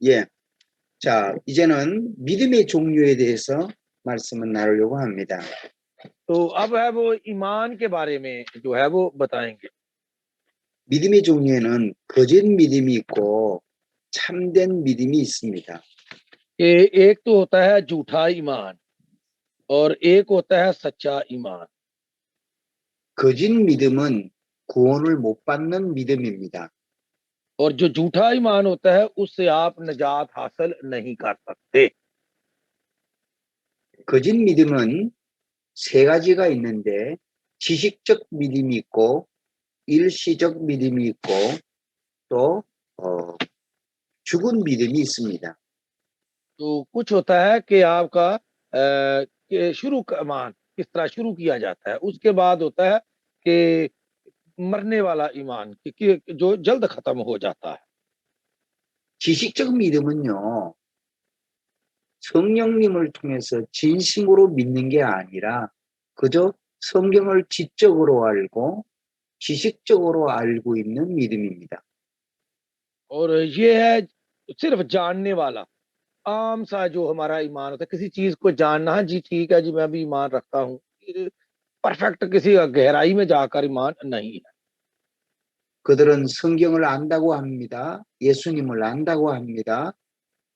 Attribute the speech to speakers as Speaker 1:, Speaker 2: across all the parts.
Speaker 1: 예. 자, 이제는 믿음의 종류에 대해서 말씀을 나누려고 합니다.
Speaker 2: तो अब है वो ईमान के बारे में जो है वो बताएंगे।
Speaker 1: 믿음의 종류에는 거짓 믿음이 있고 참된 믿음이 있습니다.
Speaker 2: एक तो होता है झूठा ईमान और एक होता है सच्चा ईमान।
Speaker 1: 거짓 믿음은 구원을 못 받는 믿음입니다.
Speaker 2: और जो झूठा ईमान होता है उससे आप निजात हासिल नहीं कर सकते।
Speaker 1: 거짓 믿음은 세 가지가 있는데 지식적 믿음이 있고 일시적 믿음이 있고 또 죽은 믿음이 있습니다.
Speaker 2: तो कुछ होता है कि आपका कि शुरू का ईमान किस तरह शुरू किया जाता है, उसके बाद होता है कि मरने वाला ईमान कि जो जल्द खत्म हो जाता है।
Speaker 1: 지식적 믿음은요, 성령님을 통해서 진심으로 믿는 게 아니라 그저 성경을 지적으로 알고 지식적으로 알고 있는 믿음입니다.
Speaker 2: और ये है सिर्फ जानने वाला आम सा जो हमारा ईमान होता है, किसी चीज को जानना, हाँ जी ठीक है जी मैं भी ईमान रखता हूँ, परफेक्ट किसी गहराई में जाकर ईमान नहीं है।
Speaker 1: 그들은 성경을 안다고 합니다. 예수님을 안다고 합니다.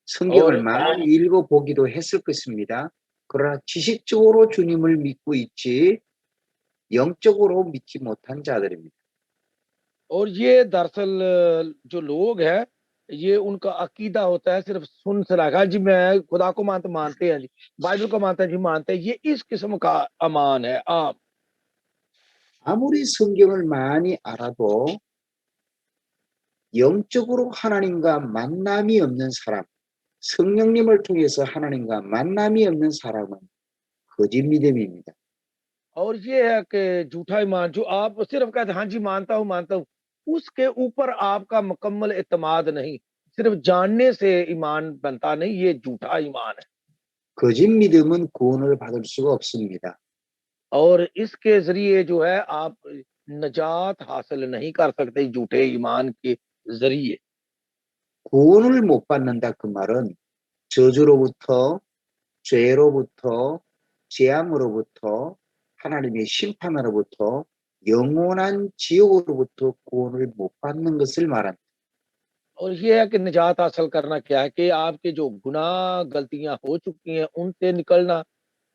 Speaker 1: 성경을
Speaker 2: और
Speaker 1: 많이 읽어보기도 했을 것입니다. 그러나 지식적으로 주님을 믿고 있지 영적으로 믿지 못한 자들입니다.
Speaker 2: और ये दरअसल जो लोग हैं, ये उनका अकीदा होता है सिर्फ सुन सना का, जी मैं खुदा को मानते हैं जी, बाइबल को मानते हैं जी, मानते हैं, ये इस किस्म का अमान है आम।
Speaker 1: 아무리 성경을 많이 알아도 영적으로 하나님과 만남이 없는 사람, 성령님을 통해서 하나님과 만남이 없는 사람은 거짓 믿음입니다.
Speaker 2: और ये है कि झूठा ईमान जो आप सिर्फ कहते हैं हाँ जी मानता हूँ, उसके ऊपर आपका मुकम्मल एतमाद नहीं, सिर्फ जानने से ईमान बनता नहीं, ये झूठा ईमान है।
Speaker 1: 거짓 믿음은 구원을 받을 수가 없습니다.
Speaker 2: और इसके जरिए जो है आप नजात हासिल नहीं कर सकते झूठे ईमान के जरिए।
Speaker 1: 구원을 못 받는다 그 말은 저주로부터 죄로부터 재앙으로부터 하나님의 심판으로부터 영원한 지옥으로부터 구원을 못 받는 것을 말합니다.
Speaker 2: और ये है कि निजात हासिल करना क्या है कि आपके जो गुनाह गलतियां हो चुकी हैं उनसे निकलना,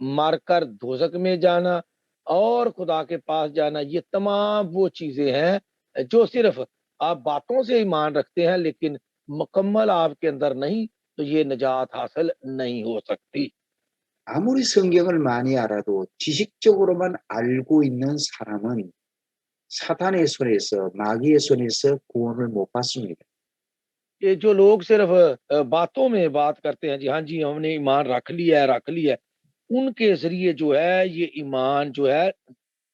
Speaker 2: मारकर दोजक में जाना और खुदा के पास जाना, ये तमाम वो चीजें हैं जो सिर्फ आप बातों से ईमान रखते हैं लेकिन मुकम्मल आपके अंदर नहीं, तो ये निजात हासिल नहीं हो सकती।
Speaker 1: 아무리 성경을 많이 알아도 지식적으로만 알고 있는 사람은 사탄의 손에서 마귀의 손에서 구원을 못 받습니다.
Speaker 2: ये जो लोग सिर्फ बातों में बात करते हैं जी, हाँ जी हमने ईमान रख लिया है, उनके जरिए जो है ये ईमान जो है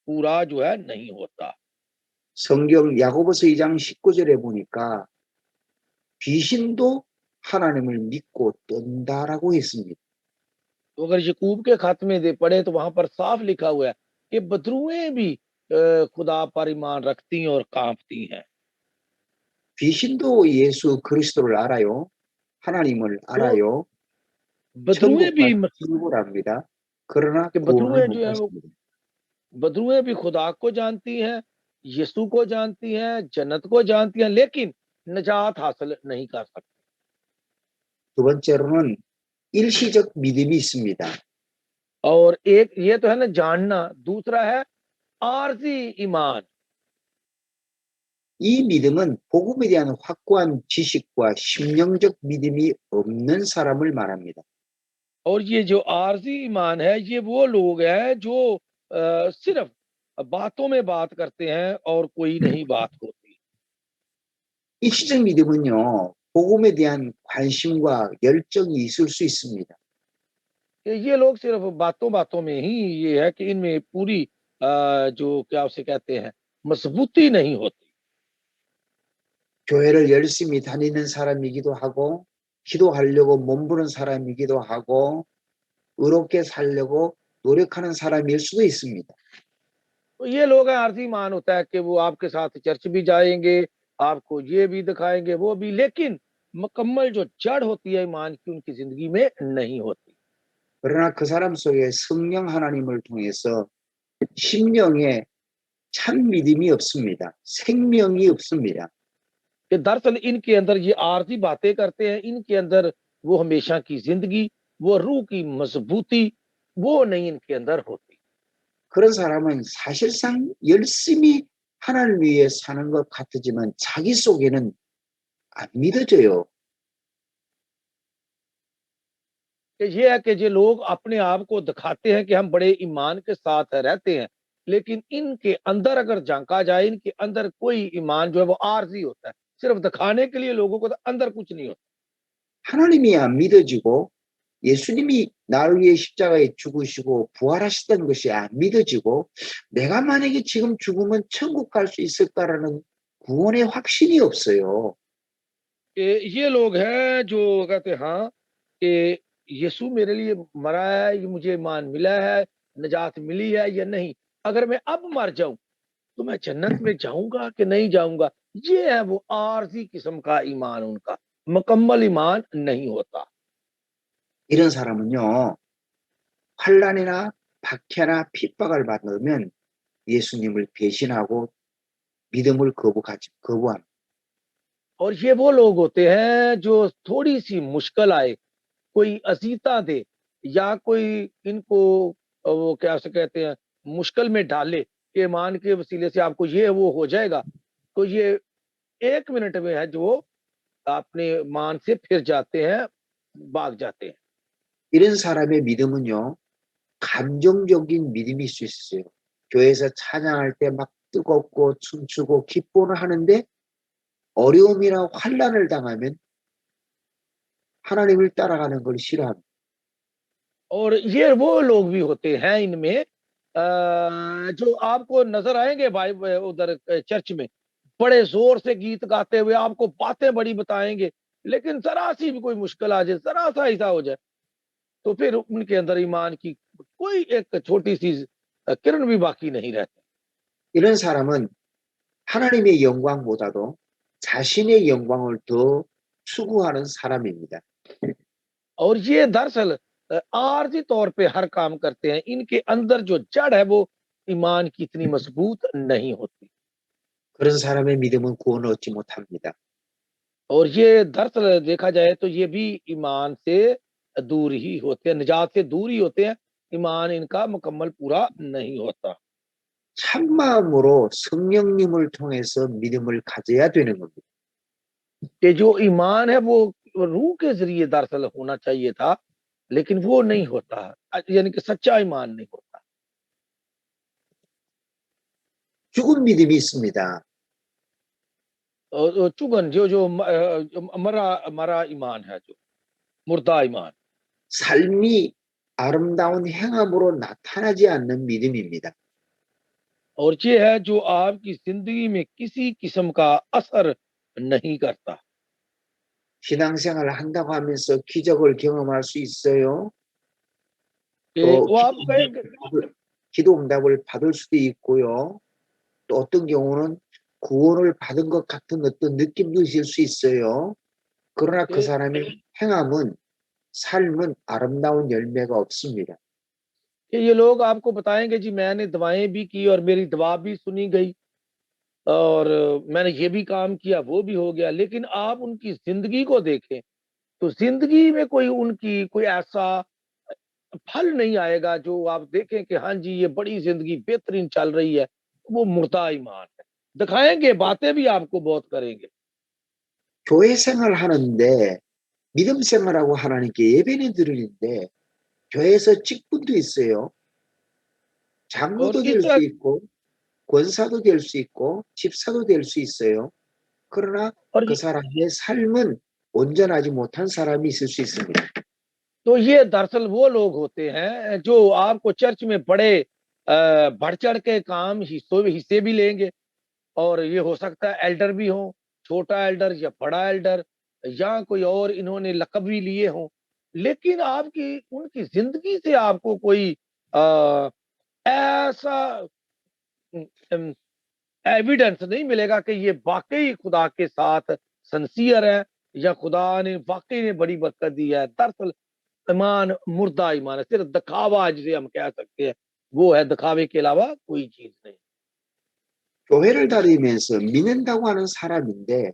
Speaker 2: पूरा जो है नहीं होता।
Speaker 1: 성경 야고보서 2장 19절에 보니까 귀신도 하나님을 믿고 뜬다라고 했습니다.
Speaker 2: तो अगर यकूब के खत में दे पढ़े तो वहां पर साफ लिखा हुआ है कि बदरुएं भी खुदा पर ईमान रखती हैं और कांपती हैं।
Speaker 1: 귀신도 예수 그리스도를 알아요. 하나님을
Speaker 2: तो
Speaker 1: 알아요.
Speaker 2: बदरुएं
Speaker 1: 천국과
Speaker 2: भी
Speaker 1: 천국을 압니다. 그러나
Speaker 2: कि
Speaker 1: 구원을
Speaker 2: बदरुएं
Speaker 1: 못
Speaker 2: जो है वो
Speaker 1: 받습니다.
Speaker 2: बदरुएं भी खुदा को जानती हैं, यीशु को जानती हैं, जन्नत को जानती हैं, लेकिन निजात हासिल नहीं कर सकती।
Speaker 1: 두 번째로는 일시적 믿음이 있습니다.
Speaker 2: और एक ये तो है ना जानना, दूसरा है आरजी ईमान।
Speaker 1: 이 믿음은 복음에 대한 확고한 지식과 심령적 믿음이 없는 사람을 말합니다.
Speaker 2: और ये जो आरजी ईमान है ये वो लोग हैं जो सिर्फ बातों में बात करते हैं और कोई नहीं बात होती।
Speaker 1: 일시적 믿음은요, 복음에 대한 관심과 열정이 있을 수 있습니다.
Speaker 2: ये लोग सिर्फ बातों बातों में ही ये है कि इनमें पूरी जो क्या उसे कहते हैं मजबूती नहीं होती।
Speaker 1: 교회를 열심히 다니는 사람이기도 하고, 기도하려고 몸부는 사람이기도 하고, 의롭게 살려고 노력하는 사람일 수도 있습니다.
Speaker 2: तो ये लोग हैं आरजी ईमान होता है कि वो आपके साथ चर्च भी जाएंगे, आपको ये भी दिखाएंगे वो भी, लेकिन मुकम्मल जो जड़ होती है ईमान की उनकी ज़िंदगी में नहीं होती।
Speaker 1: 그러나 그 사람 속에 성령 하나님을 통해서 심령에 참 믿음이 없습니다. 생명이 없습니다.
Speaker 2: कि दरअसल इनके अंदर ये आरज़ी बातें करते हैं, इनके अंदर वो हमेशा की ज़िंदगी, वो रूह की मज़बूती, वो नहीं इनके अंदर होती।
Speaker 1: 그런 사람은 사실상 열심히 하나님을 위해 사는 것 같지만 자기 속에는 안 믿어져요.
Speaker 2: कि ये है कि ये लोग अपने आप को दिखाते हैं कि हम बड़े ईमान के साथ रहते हैं, लेकिन इनके अंदर अगर झाँका जाए, इनके अंदर कोई ईमान जो है वो आरज़ी होता है। सिर्फ़ दिखाने के लिए लोगों को तो अंदर कुछ नहीं होता।
Speaker 1: 하나님이 안 믿어지고 예수님이 나를 위해 십자가에 죽으시고 부활하셨다는 것이 안 믿어지고 내가 만약에 지금 죽으면 천국 갈 수 있을까라는 구원의 확신이 없어요.
Speaker 2: कि ये लोग हैं जो कहते हैं हाँ, कि यीशु मेरे लिए मरा है, ये मुझे ईमान मिला है, निजात मिली है या नहीं। अगर मैं अब मर जाऊँ, तो मैं जन्नत में जाऊँगा कि नहीं जाऊँगा? ये है वो आरज़ी किस्म का ईमान उनका, मुकम्मल ईमान नहीं होता।
Speaker 1: 이런 사람은요. 환란이나 박해나 핍박을 받으면 예수님을 배신하고 믿음을 거부합니다.
Speaker 2: और ये वो लोग होते हैं जो थोड़ी-सी मुश्किल आए, कोई अज़ीज़ा दे या कोई इनको वो क्या उसे कहते हैं, मुश्किल में डाले कि ईमान के वसीले से आपको ये वो हो जाएगा, तो ये 1 मिनट में है जो अपने मान से फिर जाते हैं, भाग जाते हैं।
Speaker 1: 이런 사람의 믿음은요. 감정적인 믿음일 수 있어요. 교회에서 찬양할 때 막 뜨겁고 춤추고 기뻐는 하는데 어려움이나 환란을 당하면 하나님을 따라가는 걸 싫어합니다.
Speaker 2: और ये वो लोग भी होते हैं इनमें जो आपको नज़र आएँगे उधर चर्च में, बड़े ज़ोर से गीत गाते हुए आपको बातें बड़ी बताएँगे, लेकिन ज़रा-सी भी कोई मुश्किल आ जाए, ज़रा-सा ऐसा हो जाए, तो फिर उनके अंदर ईमान की कोई एक छोटी-सी किरण भी बाकी नहीं रहती।
Speaker 1: 이런 사람은 하나님의 영광보다도 자신의 영광을 더 추구하는 사람입니다.
Speaker 2: और ये दरअसल आर्ज़ी तौर पे हर काम करते हैं, इनके अंदर जो जड़ है वो ईमान की इतनी मज़बूत नहीं होती।
Speaker 1: 그런 사람의 믿음은 구원을 얻지 못합니다.
Speaker 2: और ये दरअसल देखा जाए तो ये भी ईमान से दूर ही होते हैं, निजात से दूर ही होते हैं, ईमान इनका मुकम्मल पूरा नहीं होता।
Speaker 1: 참마음으로 성령님을 통해서 믿음을 가져야 되는 겁니다.
Speaker 2: कि जो ईमान है वो रूह के ज़रिए दरअसल होना चाहिए था, लेकिन वो नहीं होता। यानी कि सच्चा ईमान नहीं होता।
Speaker 1: 죽은 믿음이 있습니다.
Speaker 2: चुभन जो मरा मरा ईमान है जो, मुर्दा ईमान।
Speaker 1: 삶이 아름다운 행함으로 나타나지 않는 믿음입니다.
Speaker 2: और ये है जो आपकी ज़िंदगी में किसी किस्म का असर नहीं करता।
Speaker 1: 신앙생활을 한다고 하면서 기적을 경험할 수 있어요.
Speaker 2: कि
Speaker 1: 또
Speaker 2: वो आप कहेंगे
Speaker 1: 기도 응답을 받을 수도 있고요. 또 어떤 경우는 구원을 받은 것 같은 어떤 느낌도 있을 수 있어요. 그러나 그
Speaker 2: कि
Speaker 1: 사람의 행함은 삶은 아름다운 열매가 없습니다.
Speaker 2: कि ये लोग आपको बताएँगे जी मैंने दुआएँ भी की और मेरी दुआ भी सुनी गई और मैंने ये भी काम किया, वो भी हो गया। लेकिन आप उनकी ज़िंदगी को देखें, तो ज़िंदगी में कोई उनकी कोई ऐसा फल नहीं आएगा जो आप देखें कि हाँ जी, ये बड़ी ज़िंदगी बेहतरीन चल रही है। वो मुर्दा ईमान है। दिखाएँगे, बातें भी आपको बहुत करेंगे।
Speaker 1: 교회 생활하는데 믿음 생활하고 하나님께 예배는 드리는데 교회에서 직분도 있어요.
Speaker 2: और
Speaker 1: 장로도
Speaker 2: इस
Speaker 1: 될 수
Speaker 2: तरह
Speaker 1: 있고 권사도 될 수 있고 집사도 될 수 있어요. 그러나
Speaker 2: और
Speaker 1: 그 사람의 삶은 온전하지 못한 사람이 있을 수 있습니다.
Speaker 2: तो ये दरअसल वो लोग होते हैं जो आपको चर्च में बड़े बढ़-चढ़ के काम हिस्से भी लेंगे और ये हो सकता है एल्डर भी हों, छोटा एल्डर या बड़ा एल्डर या कोई और इन्होंने लक़ब भी लिए हों। लेकिन आपकी उनकी ज़िंदगी से आपको कोई अ, ऐसा उम, उम, एविडेंस नहीं मिलेगा कि ये वाक़ई खुदा के साथ सिंसियर हैं, या खुदा ने वाकई में बड़ी बरकत दी है। दरअसल ईमान मुर्दा ईमान है, सिर्फ दिखावा जिसे हम कह सकते हैं, वो है, दिखावे के अलावा कोई चीज नहीं।
Speaker 1: 교회를 다니면서 믿는다고 하는 사람인데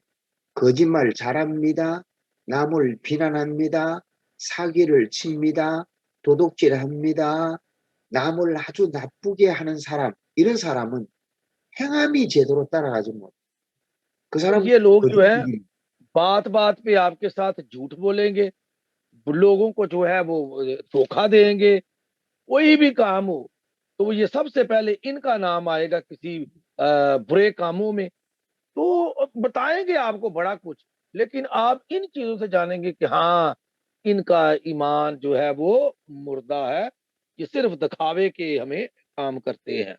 Speaker 1: 거짓말 잘합니다. 남을 비난합니다. 사기를 칩니다. 도둑질합니다. 남을 아주 나쁘게 하는 사람, 이런 사람은 행함이 제대로 따라가지 못해. 그
Speaker 2: और
Speaker 1: 사람
Speaker 2: ये लोग जो है
Speaker 1: 거짓말이
Speaker 2: बात बात पे आपके साथ झूठ बोलेंगे, लोगों को जो है वो धोखा देंगे, कोई भी काम हो तो ये सबसे पहले इनका नाम आएगा किसी बुरे कामों में। तो बताएंगे आपको बड़ा कुछ, लेकिन आप इन चीजों से जानेंगे कि हाँ, इनका ईमान जो है वो मुर्दा है, ये सिर्फ दिखावे के हमें काम करते हैं।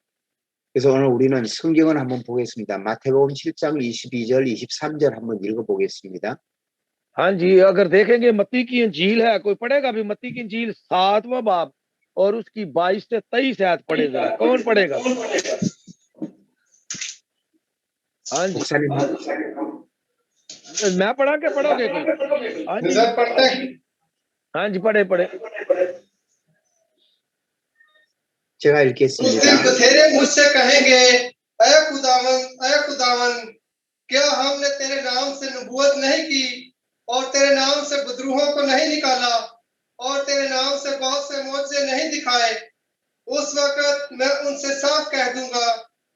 Speaker 1: 그래서 오늘 우리는 성경을 한번 보겠습니다. 마태복음 7장 22절, 23절 한번 읽어보겠습니다.
Speaker 2: हाँ जी, अगर देखेंगे मत्ती की इंजील है, कोई पढ़ेगा भी मत्ती की इंजील 7वां बाब और उसकी 22 से 23 आयत पढ़े जरा, कौन पढ़ेगा? हाँ जी,
Speaker 1: 목사님,
Speaker 2: मैं पढ़ा के पढ़ोगे कोई? हाँ जी,
Speaker 3: सर पढ़ते हैं।
Speaker 2: हाँ जी, पढ़े पढ़े।
Speaker 1: 제가
Speaker 3: उस दिन
Speaker 1: 읽겠습니다.
Speaker 3: बथेरे मुझसे कहेंगे, अय खुदावन, क्या हमने तेरे नाम से नबूवत नहीं की और तेरे नाम से बदरूहों को नहीं निकाला और तेरे नाम से बहुत से मोजे नहीं दिखाए? उस वक्त मैं उनसे साफ कह दूंगा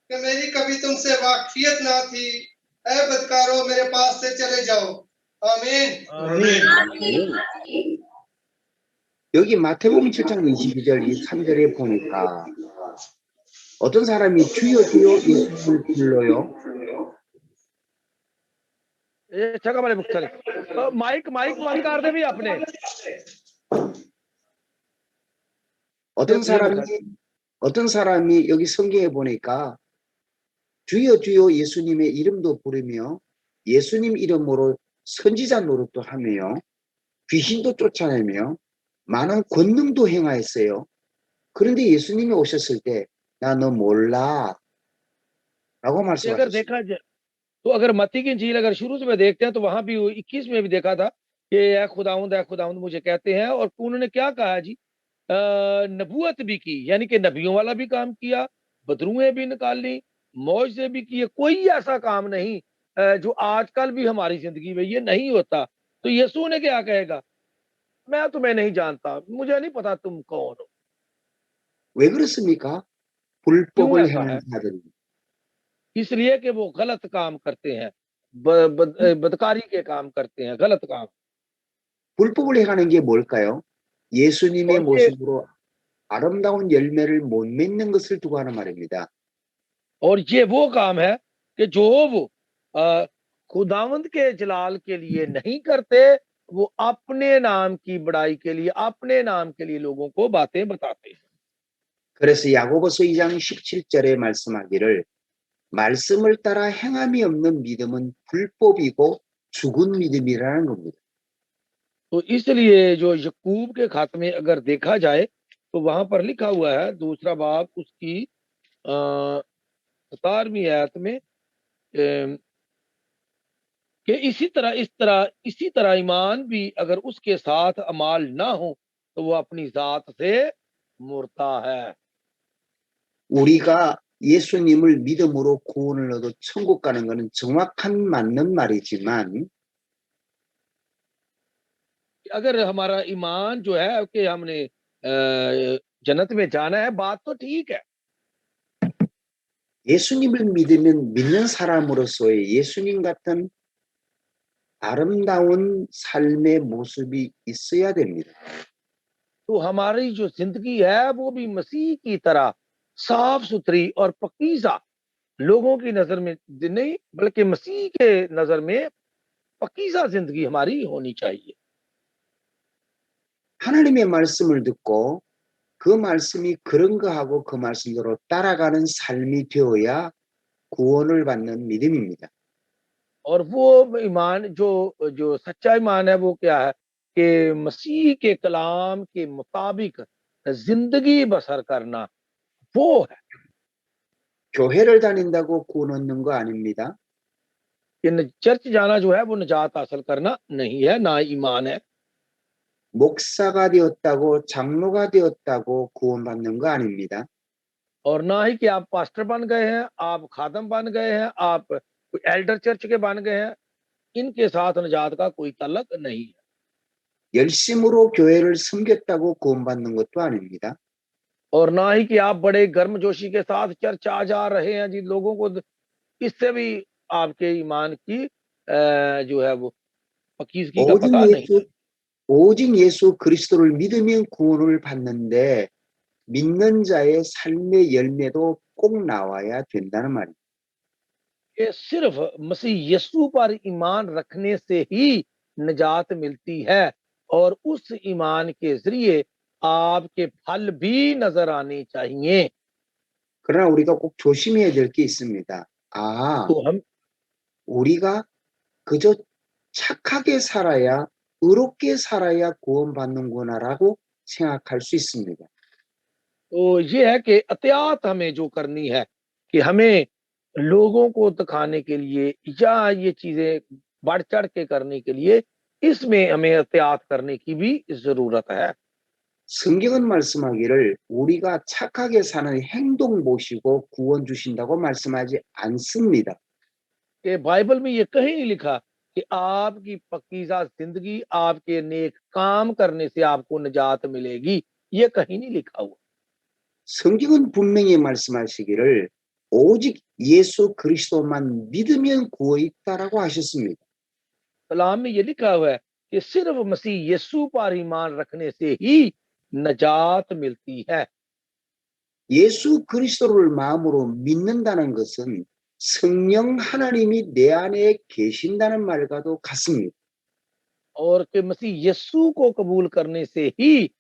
Speaker 3: कि मेरी कभी तुमसे वाकियत ना थी। ऐ बदकारों, मेरे पास से चले जाओ। आमीन।
Speaker 2: आमीन।
Speaker 1: 여기 마태복음 7장 22절, 23절에 보니까 어떤 사람이 주여 주여 예수님을 불러요.
Speaker 2: ये जगह वाले मुख्तलिफ माइक माइक बंद कर दे भी अपने।
Speaker 1: 어떤 사람이 어떤 사람이 여기 성경에 보니까 주여 주여 예수님의 이름도 부르며 예수님 이름으로 선지자 노릇도 하며 귀신도 쫓아내며 많은 권능도 행하였어요. 그런데 예수님이 오셨을 때 나 너 몰라 라고
Speaker 2: अगर
Speaker 1: 말씀하셨어요.
Speaker 2: देखा जाए तो अगर मत्ती की इंजील अगर शुरू से मैं देखते हैं तो वहां भी 21 में भी देखा था कि ऐ खुदावंद मुझे कहते हैं, और उन्होंने क्या कहा जी, नबूवत भी की, यानी कि नबियों वाला भी काम किया, बदरुएं भी निकाली, मौजे भी किए। कोई ऐसा काम नहीं जो आजकल भी हमारी जिंदगी में ये नहीं होता। तो यीशु ने क्या कहेगा, मैं तुम्हें नहीं जानता, मुझे नहीं पता तुम कौन हो।
Speaker 1: 왜 그렇습니까?
Speaker 2: क्यों
Speaker 1: 불법을
Speaker 2: ऐसा
Speaker 1: 행하는
Speaker 2: है?
Speaker 1: 자들이.
Speaker 2: इसलिए कि वो गलत काम करते हैं, बदकारी के काम करते हैं, गलत काम।
Speaker 1: 불법을 행하는 게 뭘까요? 예수님의
Speaker 2: और ये
Speaker 1: 모습으로 아름다운 열매를 못 맺는 것을 두고 하는 말입니다.
Speaker 2: वो काम है कि जो वो अ, खुदावंद के जलाल के लिए नहीं करते, वो अपने नाम की बड़ाई के लिए, अपने नाम के लिए लोगों को बातें बताते हैं।
Speaker 1: 그래서 야고보서 2장 17절에 말씀하기를 말씀을 따라 행함이 없는 믿음은 불법이고 죽은 믿음이라는 겁니다.
Speaker 2: तो इसलिए जो यकूब के खत में अगर देखा जाए तो वहां पर लिखा हुआ है, दूसरा बाब उसकी 17वीं आयत में कि इसी तरह ईमान भी अगर उसके साथ अमाल ना हो तो वो अपनी जात से मुर्दा है।
Speaker 1: 우리가 예수님을 믿음으로 구원을 얻어 천국 가는 것은 정확한 맞는 말이지만
Speaker 2: अगर हमारा ईमान जो है कि हमने जन्नत में जाना है, बात तो ठीक है,
Speaker 1: 예수님을 믿으면 믿는 사람으로서의 예수님 같은 아름다운 삶의 모습이 있어야 됩니다.
Speaker 2: तो हमारी जो जिंदगी है वो भी मसीह की तरह साफ सुथरी और पकीज़ा, लोगों की नजर में नहीं बल्कि मसीह के नजर में पकीज़ा जिंदगी हमारी होनी चाहिए।
Speaker 1: 하나님의 말씀을 듣고 그 말씀이 그런 거하고 그 말씀대로 따라가는 삶이 되어야 구원을 받는 믿음입니다.
Speaker 2: और वो ईमान जो जो सच्चा ईमान है वो क्या है कि मसीह के कलाम के मुताबिक जिंदगी बसर करना, वो है।
Speaker 1: 교회를 다닌다고 구원 얻는 거 아닙니다.
Speaker 2: कि चर्च जाना जो है वो निजात हासिल करना नहीं है, ना ईमान है।
Speaker 1: 목사가 되었다고 장로가 되었다고 구원받는 거 아닙니다.
Speaker 2: और ना ही कि आप पास्टर बन गए हैं, आप खादम बन गए हैं, आप एल्डर चर्च के बन गए हैं, इनके साथ निजात का कोई तल्लक नहीं है।
Speaker 1: 열심으로 교회를 섬겼다고 구원받는 것도 आ닙니다.
Speaker 2: और ना ही कि आप बड़े गर्मजोशी के साथ चर्च आ जा रहे हैं जी लोगों को, इससे भी आपके ईमान की जो है वो पक्कीज़गी का
Speaker 1: 오직
Speaker 2: पता नहीं है।
Speaker 1: 예수 오직 예수 그리스도를 믿으면 구원을 받는데 믿는 자의 삶의 열매도 꼭 나와야 된다는 말입니다.
Speaker 2: कि सिर्फ मसीह यीशु पर ईमान रखने से ही निजात मिलती है, और उस ईमान के ज़रिए आपके फल भी नज़र आने चाहिए।
Speaker 1: 그러나 우리가 꼭 조심해야 될 게 있습니다. 아,
Speaker 2: तो हम
Speaker 1: 우리가 그저 착하게 살아야, 의롭게 살아야 구원받는구나라고 생각할 수 있습니다.
Speaker 2: तो ये है कि एहतियात हमें जो करनी है कि हमें लोगों को दिखाने के लिए या ये चीज़ें बढ़-चढ़ के करने के लिए, इसमें हमें एहतियात करने की भी ज़रूरत है।
Speaker 1: 성경은 말씀하기를 우리가 착하게 사는 행동 보시고 구원 주신다고 말씀하지 않습니다.
Speaker 2: कि बाइबल में ये कहीं नहीं लिखा कि आपकी पकीज़ा ज़िंदगी, आपके नेक काम करने से आपको निजात मिलेगी, ये कहीं नहीं लिखा हुआ।
Speaker 1: 성경은 분명히 말씀하시기를 오직 예수 그리스도만 믿으면 구원이 있다라고 하셨습니다.
Speaker 2: कलाम में ये लिखा हुआ है कि सिर्फ मसीह यीशु पर ईमान रखने से ही निजात मिलती है।
Speaker 1: 예수 그리스도를 마음으로 믿는다는 것은 성령 하나님이 내 안에 계신다는 말과도 같습니다.
Speaker 2: और कि मसीह यीशु को कबूल करने से ही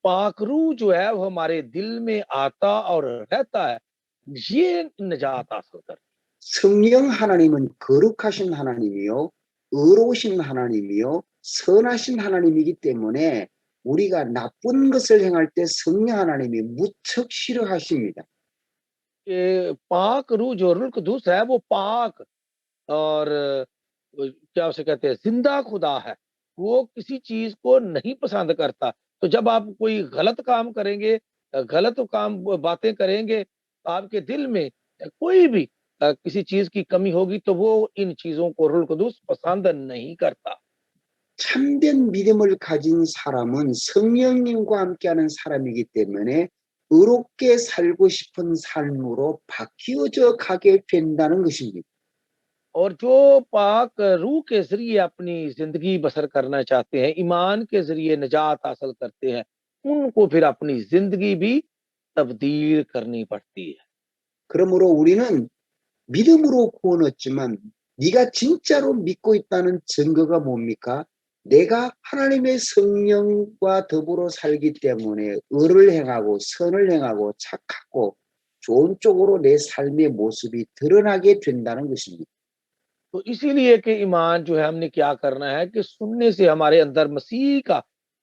Speaker 2: पाक रूह जो है वो हमारे दिल में आता और रहता है, ये निजात हासिल कर।
Speaker 1: 성령 하나님은 거룩하신 하나님이요, 의로우신 하나님이요, 선하신 하나님이기 때문에 우리가 나쁜 것을 행할 때 성령 하나님이 무척 싫어하십니다.
Speaker 2: कि पाक रूह जो रुल कुदूस है वो पाक और क्या उसे कहते हैं जिंदा खुदा है, वो किसी चीज को नहीं पसंद करता। तो जब आप कोई गलत काम करेंगे, गलत काम बातें करेंगे, आपके दिल में कोई भी किसी चीज की कमी होगी तो वो इन चीजों को रुल कुदूस पसंद नहीं करता।
Speaker 1: 참된 믿음을 가진 사람은 성령님과 함께하는 사람이기 때문에 의롭게 살고 싶은 삶으로 바뀌어져 가게 된다는 것입니다.
Speaker 2: और जो पाक रूह के ज़रिए अपनी ज़िंदगी बसर करना चाहते हैं, ईमान के ज़रिए निजात हासिल करते हैं, उनको फिर अपनी ज़िंदगी भी तब्दील करनी पड़ती है।
Speaker 1: 그러므로 우리는 믿음으로 구원 얻지만 네가 진짜로 믿고 있다는 증거가 뭡니까? 내가 하나님의 성령과 더불어 살기 때문에 의를 행하고 선을 행하고 착하고 좋은 쪽으로 내 삶의 모습이 드러나게 된다는 것입니다.
Speaker 2: तो इसीलिए कि ईमान जो है हमने क्या करना है कि सुनने से हमारे अंदर मसीह का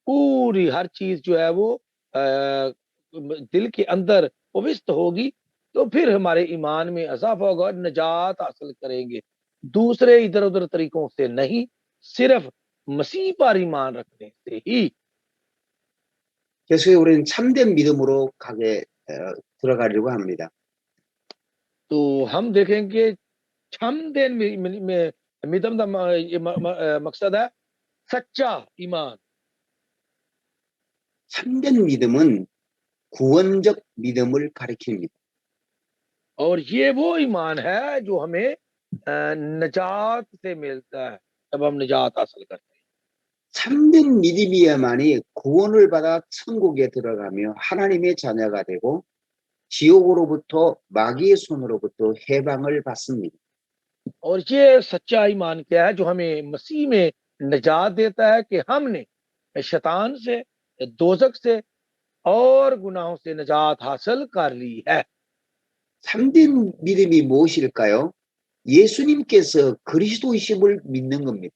Speaker 2: पूरी हर चीज़ जो है वो दिल के अंदर पवित्र होगी, तो फिर हमारे ईमान में इज़ाफ़ा होगा और निजात हासिल करेंगे। दूसरे इधर-उधर तरीकों से नहीं, सिर्फ़ मसीह पर ईमान रखने से ही।
Speaker 1: 그래서 우리는 참된 믿음으로 들어가려고 합니다.
Speaker 2: तो हम देखेंगे 참된 믿음 का मकसद है सच्चा ईमान।
Speaker 1: 참된 믿음은 구원적 믿음을 가리킵니다.
Speaker 2: और ये वो ईमान है जो हमें निजात से मिलता है, जब हम निजात हासिल करते हैं।
Speaker 1: 참된 믿음이야만이 구원을 받아 천국에 들어가며 하나님의 자녀가 되고 지옥으로부터 마귀의 손으로부터 해방을 받습니다.
Speaker 2: और ये सच्चा ईमान क्या है जो हमें मसीह में निजात देता है कि हमने शैतान से, दोजख से और गुनाहों से निजात हासिल कर ली है।
Speaker 1: 참된 믿음이 무엇일까요? 예수님께서 그리스도이심을 믿는 겁니다.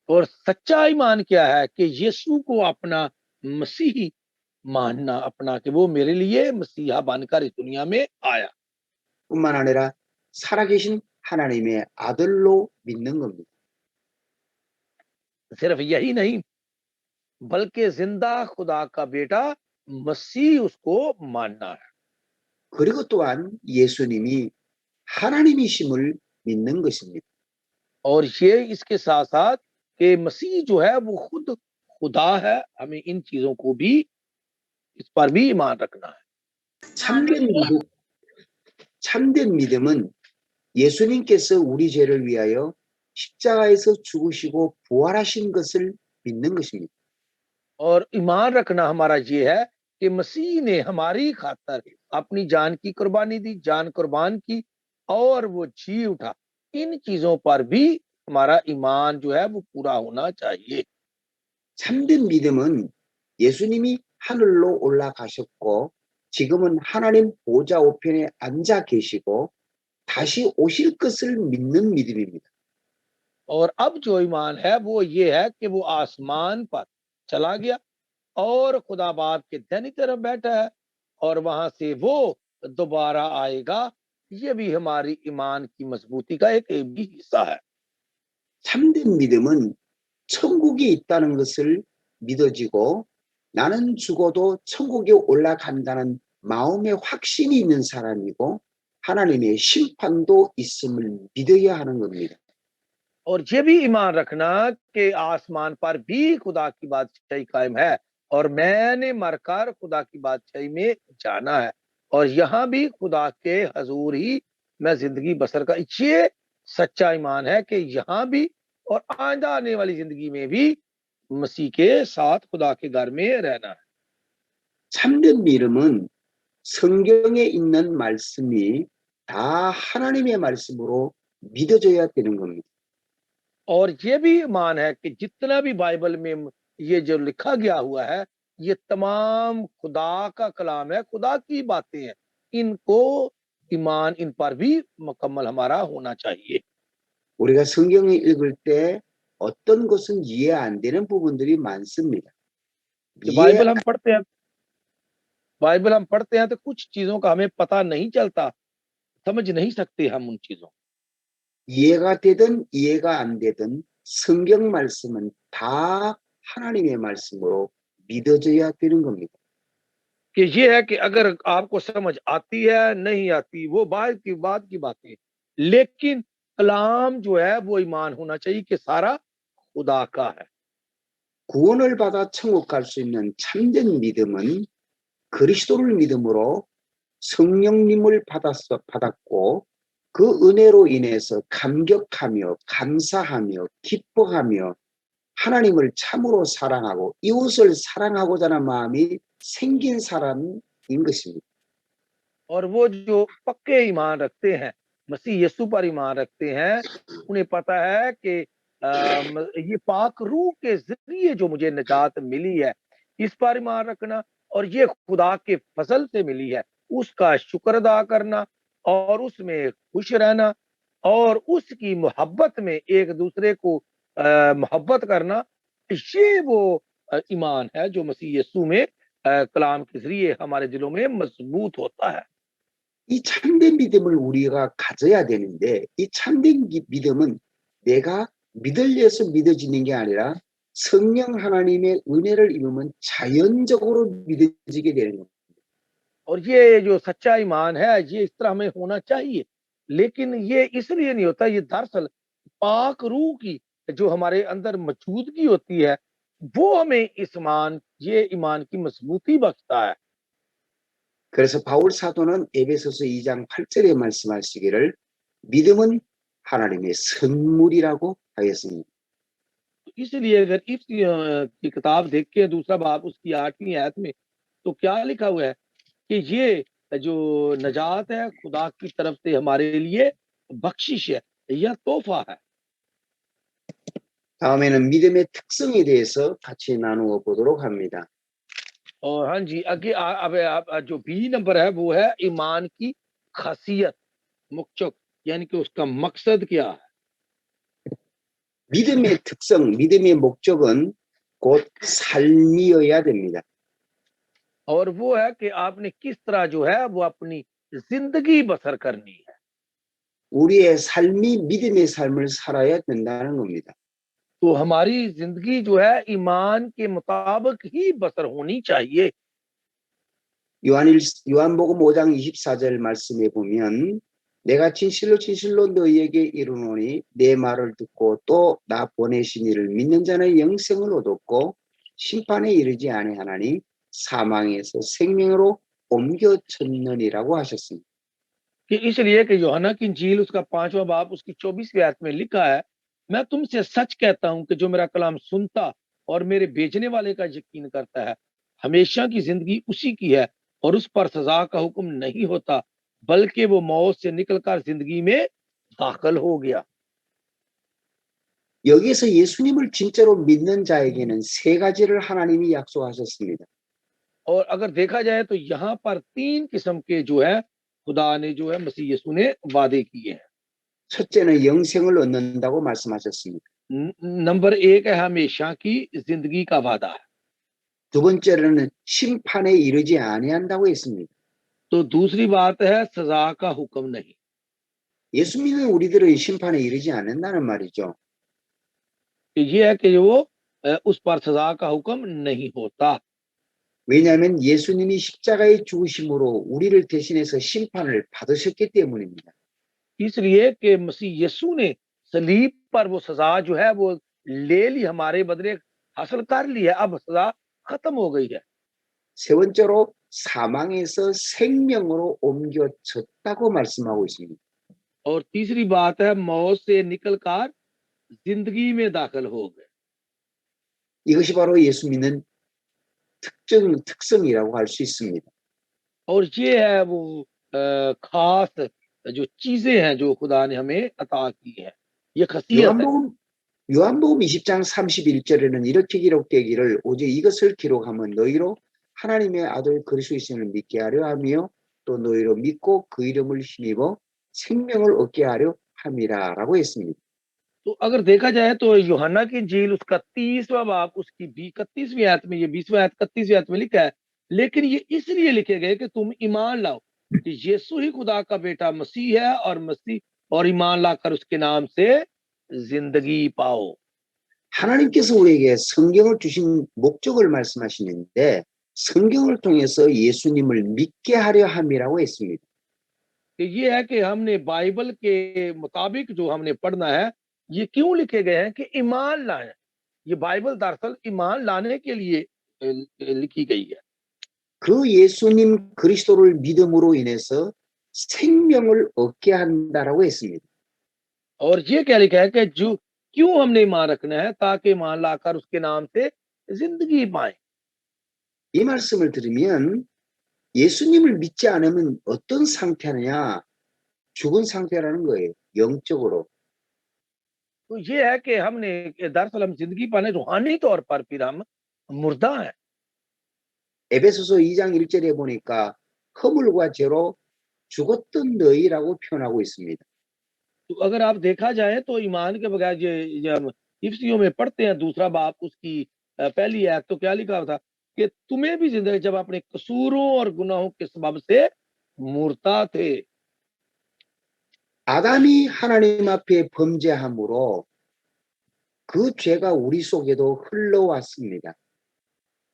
Speaker 2: और सच्चा ईमान क्या है कि यीशु को अपना मसीही मानना, अपना कि वो मेरे लिए मसीहा बनकर इस दुनिया में आया।
Speaker 1: 뿐만 아니라 살아계신 하나님의 아들로 믿는 겁니다.
Speaker 2: सिर्फ यही नहीं, बल्कि जिंदा खुदा का बेटा मसीह उसको मानना है।
Speaker 1: 그리고 또한 예수님이 하나님이심을 믿는 것입니다.
Speaker 2: और ये इसके साथ साथ कि मसीह जो है वो खुद खुदा है, हमें इन चीजों को भी, इस पर भी ईमान रखना है।
Speaker 1: 참된 믿음은 예수님께서 우리 죄를 위하여 십자가에서 죽으시고 부활하신 것을 믿는 것입니다.
Speaker 2: और ईमान रखना हमारा ये है कि मसीह ने हमारी खातर अपनी जान की कुर्बानी दी, जान कुर्बान की और वो जी उठा। इन चीजों पर भी हमारा ईमान जो है वो पूरा होना चाहिए।
Speaker 1: 참된 믿음은 예수님이 하늘로 올라가셨고 지금은 하나님 보좌 우편에 앉아 계시고 다시 오실 것을 믿는 믿음입니다.
Speaker 2: और अब जो ईमान है वो ये है कि वो आसमान पर चला गया और खुदा बाप के दाहिनी तरफ बैठा है और वहां से वो दोबारा आएगा। ये भी हमारी ईमान की मजबूती का एक भी हिस्सा है।
Speaker 1: 참된 믿음은 천국이 있다는 것을 믿어지고 나는 죽어도 천국에 올라간다는 마음의 확신이 있는 사람이고 하나님의 심판도 있음을 믿어야 하는 겁니다.
Speaker 2: और ये भी ईमान रखना कि आसमान पर भी खुदा की बादशाही कायम है और मैंने मरकर खुदा की बादशाही में जाना है और यहाँ भी खुदा के हजूर ही मैं जिंदगी बसर का। ये सच्चा ईमान है कि यहाँ भी और आइंदा आने वाली जिंदगी में भी मसीह के साथ खुदा के घर में रहना है।
Speaker 1: 참된 믿음은 성경에 있는 말씀이 다 하나님의 말씀으로 믿어져야 되는 겁니다.
Speaker 2: और ये भी ईमान है कि जितना भी बाइबल में ये जो लिखा गया हुआ है ये तमाम खुदा का कलाम है, खुदा की बातें हैं। इनको ईमान इन पर भी मुकम्मल हमारा होना चाहिए।
Speaker 1: 우리가 성경을 읽을 때 어떤 것은 이해 안 되는 부분들이 많습니다.
Speaker 2: कि
Speaker 1: 이해
Speaker 2: बाइबल हम पढ़ते हैं तो कुछ चीजों का हमें पता नहीं चलता, समझ नहीं सकते हम उन चीजों।
Speaker 1: 이해가 되든 이해가 안 되든 성경 말씀은 다 하나님의 말씀으로 믿어져야 되는 겁니다.
Speaker 2: कि ये है कि अगर आपको समझ आती है नहीं आती वो बात की बातें, लेकिन कलाम जो है वो ईमान होना चाहिए कि सारा खुदा का है।
Speaker 1: 구원을 받아 천국 갈 수 있는 참된 믿음은 그리스도를 믿음으로 성령님을 받았고 그 은혜로 인해서 감격하며 감사하며 기뻐하며 하나님을 참으로 사랑하고 이웃을 사랑하고자 하는 마음이 생긴 사람인 것입니다.
Speaker 2: और वो जो पक्के ईमान रखते हैं, मसीह यीशु पर ईमान रखते हैं, उन्हें पता है कि ये पाक रूह के जरिए जो मुझे निजात मिली है, इस पर ईमान रखना और ये खुदा के फजल से मिली है, उसका शुक्र अदा करना और उसमें खुश रहना और उसकी मोहब्बत में एक दूसरे को मोहब्बत करना। ये वो ईमान है जो मसीह यीशु में कलाम के जरिए हमारे दिलों में मजबूत होता है।
Speaker 1: 이 참된 믿음을 우리가 가져야 되는데 이 참된 믿음은 내가 믿으려서 믿어지는 게 아니라 성령 하나님의 은혜를 입으면 자연적으로 믿어지게 되는 겁니다.
Speaker 2: और ये जो सच्चा ईमान है ये इस तरह हमें होना चाहिए, लेकिन ये इसलिए नहीं होता। ये दरअसल पाक रूह की जो हमारे अंदर मौजूदगी होती है वो हमें ये ईमान की मजबूती बख्शता है।
Speaker 1: 그래서 바울 사도는 에베소서 2장 8절에 말씀하시기를 믿음은 하나님의 선물이라고 하였습니다.
Speaker 2: इसलिए अगर इस की किताब देख के दूसरा बाब उसकी 8वीं आयत में तो क्या लिखा हुआ है कि ये जो नजात है खुदा की तरफ से हमारे लिए बख्शिश है, यह तोहफा है।
Speaker 1: 다음에는 믿음의 특성에 대해서 같이 나누어 보도록 합니다.
Speaker 2: और हाँ जी, आगे अब जो बी नंबर है वो है ईमान की खासियत, मुक्चक, यानी कि उसका मकसद क्या है।
Speaker 1: 믿음의 특성, 믿음의 목적은 곧 삶이어야 됩니다.
Speaker 2: और वो है कि आपने किस तरह जो है वो अपनी जिंदगी बसर करनी है।
Speaker 1: 우리의 삶이 믿음의 삶을 살아야 된다는 겁니다.
Speaker 2: तो हमारी जिंदगी जो है ईमान के मुताबिक ही बसर होनी चाहिए।
Speaker 1: 요한복음 5장 24절 말씀에 보면 내가 진실로 진실로 너희에게 이르노니 내 말을 듣고 또 나 보내신 이를 믿는 자는 영생을 얻었고 심판에 이르지 아니하나니 사망에서 생명으로 옮겨졌느니라고 하셨습니다.
Speaker 2: कि इसलिए कि यूहन्ना की इंजील उसका 5वां बाब उसकी 24वीं आयत में लिखा है, मैं तुमसे सच कहता हूं कि जो मेरा कलाम सुनता और मेरे भेजने वाले का यकीन करता है, हमेशा की जिंदगी उसी की है और उस पर सजा का हुक्म नहीं होता, बल्कि वो मौत से निकलकर जिंदगी में दाखिल हो गया।
Speaker 1: 여기에서 예수님을 진짜로 믿는 자에게는 세 가지를 하나님이 약속하셨습니다.
Speaker 2: और अगर देखा जाए तो यहाँ पर 3 किस्म के जो है खुदा ने जो है मसीह यीशु ने वादे किए हैं।
Speaker 1: 첫째는 영생을 얻는다고 말씀하셨습니다.
Speaker 2: नंबर 1 है हमेशा की जिंदगी का वादा है।
Speaker 1: 두 번째로는 심판에 이르지 아니한다고 했습니다.
Speaker 2: तो दूसरी बात है सजा का हुक्म नहीं।
Speaker 1: 예수 믿는 우리들의 심판에 이르지 않는다는 말이죠.
Speaker 2: तो ये है कि वो उस पर सजा का हुक्म नहीं होता।
Speaker 1: 왜냐하면 예수님이 십자가에 죽으심으로 우리를 대신해서 심판을 받으셨기 때문입니다.
Speaker 2: इसलिए कि मसीह यीशु ने सलीब पर वो सजा जो है वो ले ली, हमारे बदले हासिल कर ली है, अब सजा खत्म हो गई है।
Speaker 1: 세 번째로 사망에서 생명으로 옮겨졌다고 말씀하고 있습니다.
Speaker 2: और तीसरी बात है मौत से निकलकर जिंदगी में दाखिल हो गए।
Speaker 1: 이것이 바로 예수 믿는 특성이라고 할 수 있습니다.
Speaker 2: और ये है वो खास जो चीजें हैं जो खुदा ने हमें अता की है, ये खसियत है।
Speaker 1: 요한복음 20장 31절에는 이렇게 기록되기를 오직 이것을 기록하면 너희로 하나님의 아들 그리스도 있음을 믿게 하려 하며 또 너희로 믿고 그 이름을 힘입어 생명을 얻게 하려 함이라라고 했습니다.
Speaker 2: तो अगर देखा जाए तो यूहन्ना की इंजील उसका 30वां बाब उसकी 31वीं आयत में, ये 20वां आयत 31वीं आयत में लिखा है, लेकिन ये इसलिए लिखे गए कि तुम ईमान लाओ कि यीशु ही खुदा का बेटा मसीह है और ईमान लाकर उसके नाम से जिंदगी पाओ।
Speaker 1: 하나님께서 우리에게 성경을 주신 목적을 말씀하시는데 성경을 통해서 예수님을 믿게 하려 함이라고 했습니다.
Speaker 2: कि ये है कि हमने बाइबल के मुताबिक जो हमने पढ़ना है, ये क्यों लिखे गए हैं कि ईमान लाएं। ये बाइबल दरअसल ईमान लाने के लिए लिखी गई है।
Speaker 1: 그 예수님 그리스도를 믿음으로 인해서 생명을 얻게 한다라고 했습니다.
Speaker 2: और ये क्या लिखा है कि जो क्यों हमने ईमान रखना है, ताकि ईमान लाकर उसके नाम से जिंदगी पाए।
Speaker 1: 이 말씀을 들으면 예수님을 믿지 않으면 어떤 상태냐? 죽은 상태라는 거예요. 영적으로.
Speaker 2: तो ये है कि हमने दरअसल हम जिंदगी पाने रूहानी तौर पर फिर हम मुर्दा हैं।
Speaker 1: 에베소서 2장 1절에 보니까 허물과 죄로 죽었던 너희라고 표현하고 있습니다.
Speaker 2: तो अगर आप देखा जाए तो ईमान के बगैर ये जब इफ्सियों में पढ़ते हैं दूसरा बाप उसकी पहली आयत, तो क्या लिखा था कि तुम्हें भी जिंदगी जब अपने कसूरों और गुनाहों के सबब से मुर्दा थे।
Speaker 1: 아담이 하나님 앞에 범죄함으로 그 죄가 우리 속에도 흘러왔습니다.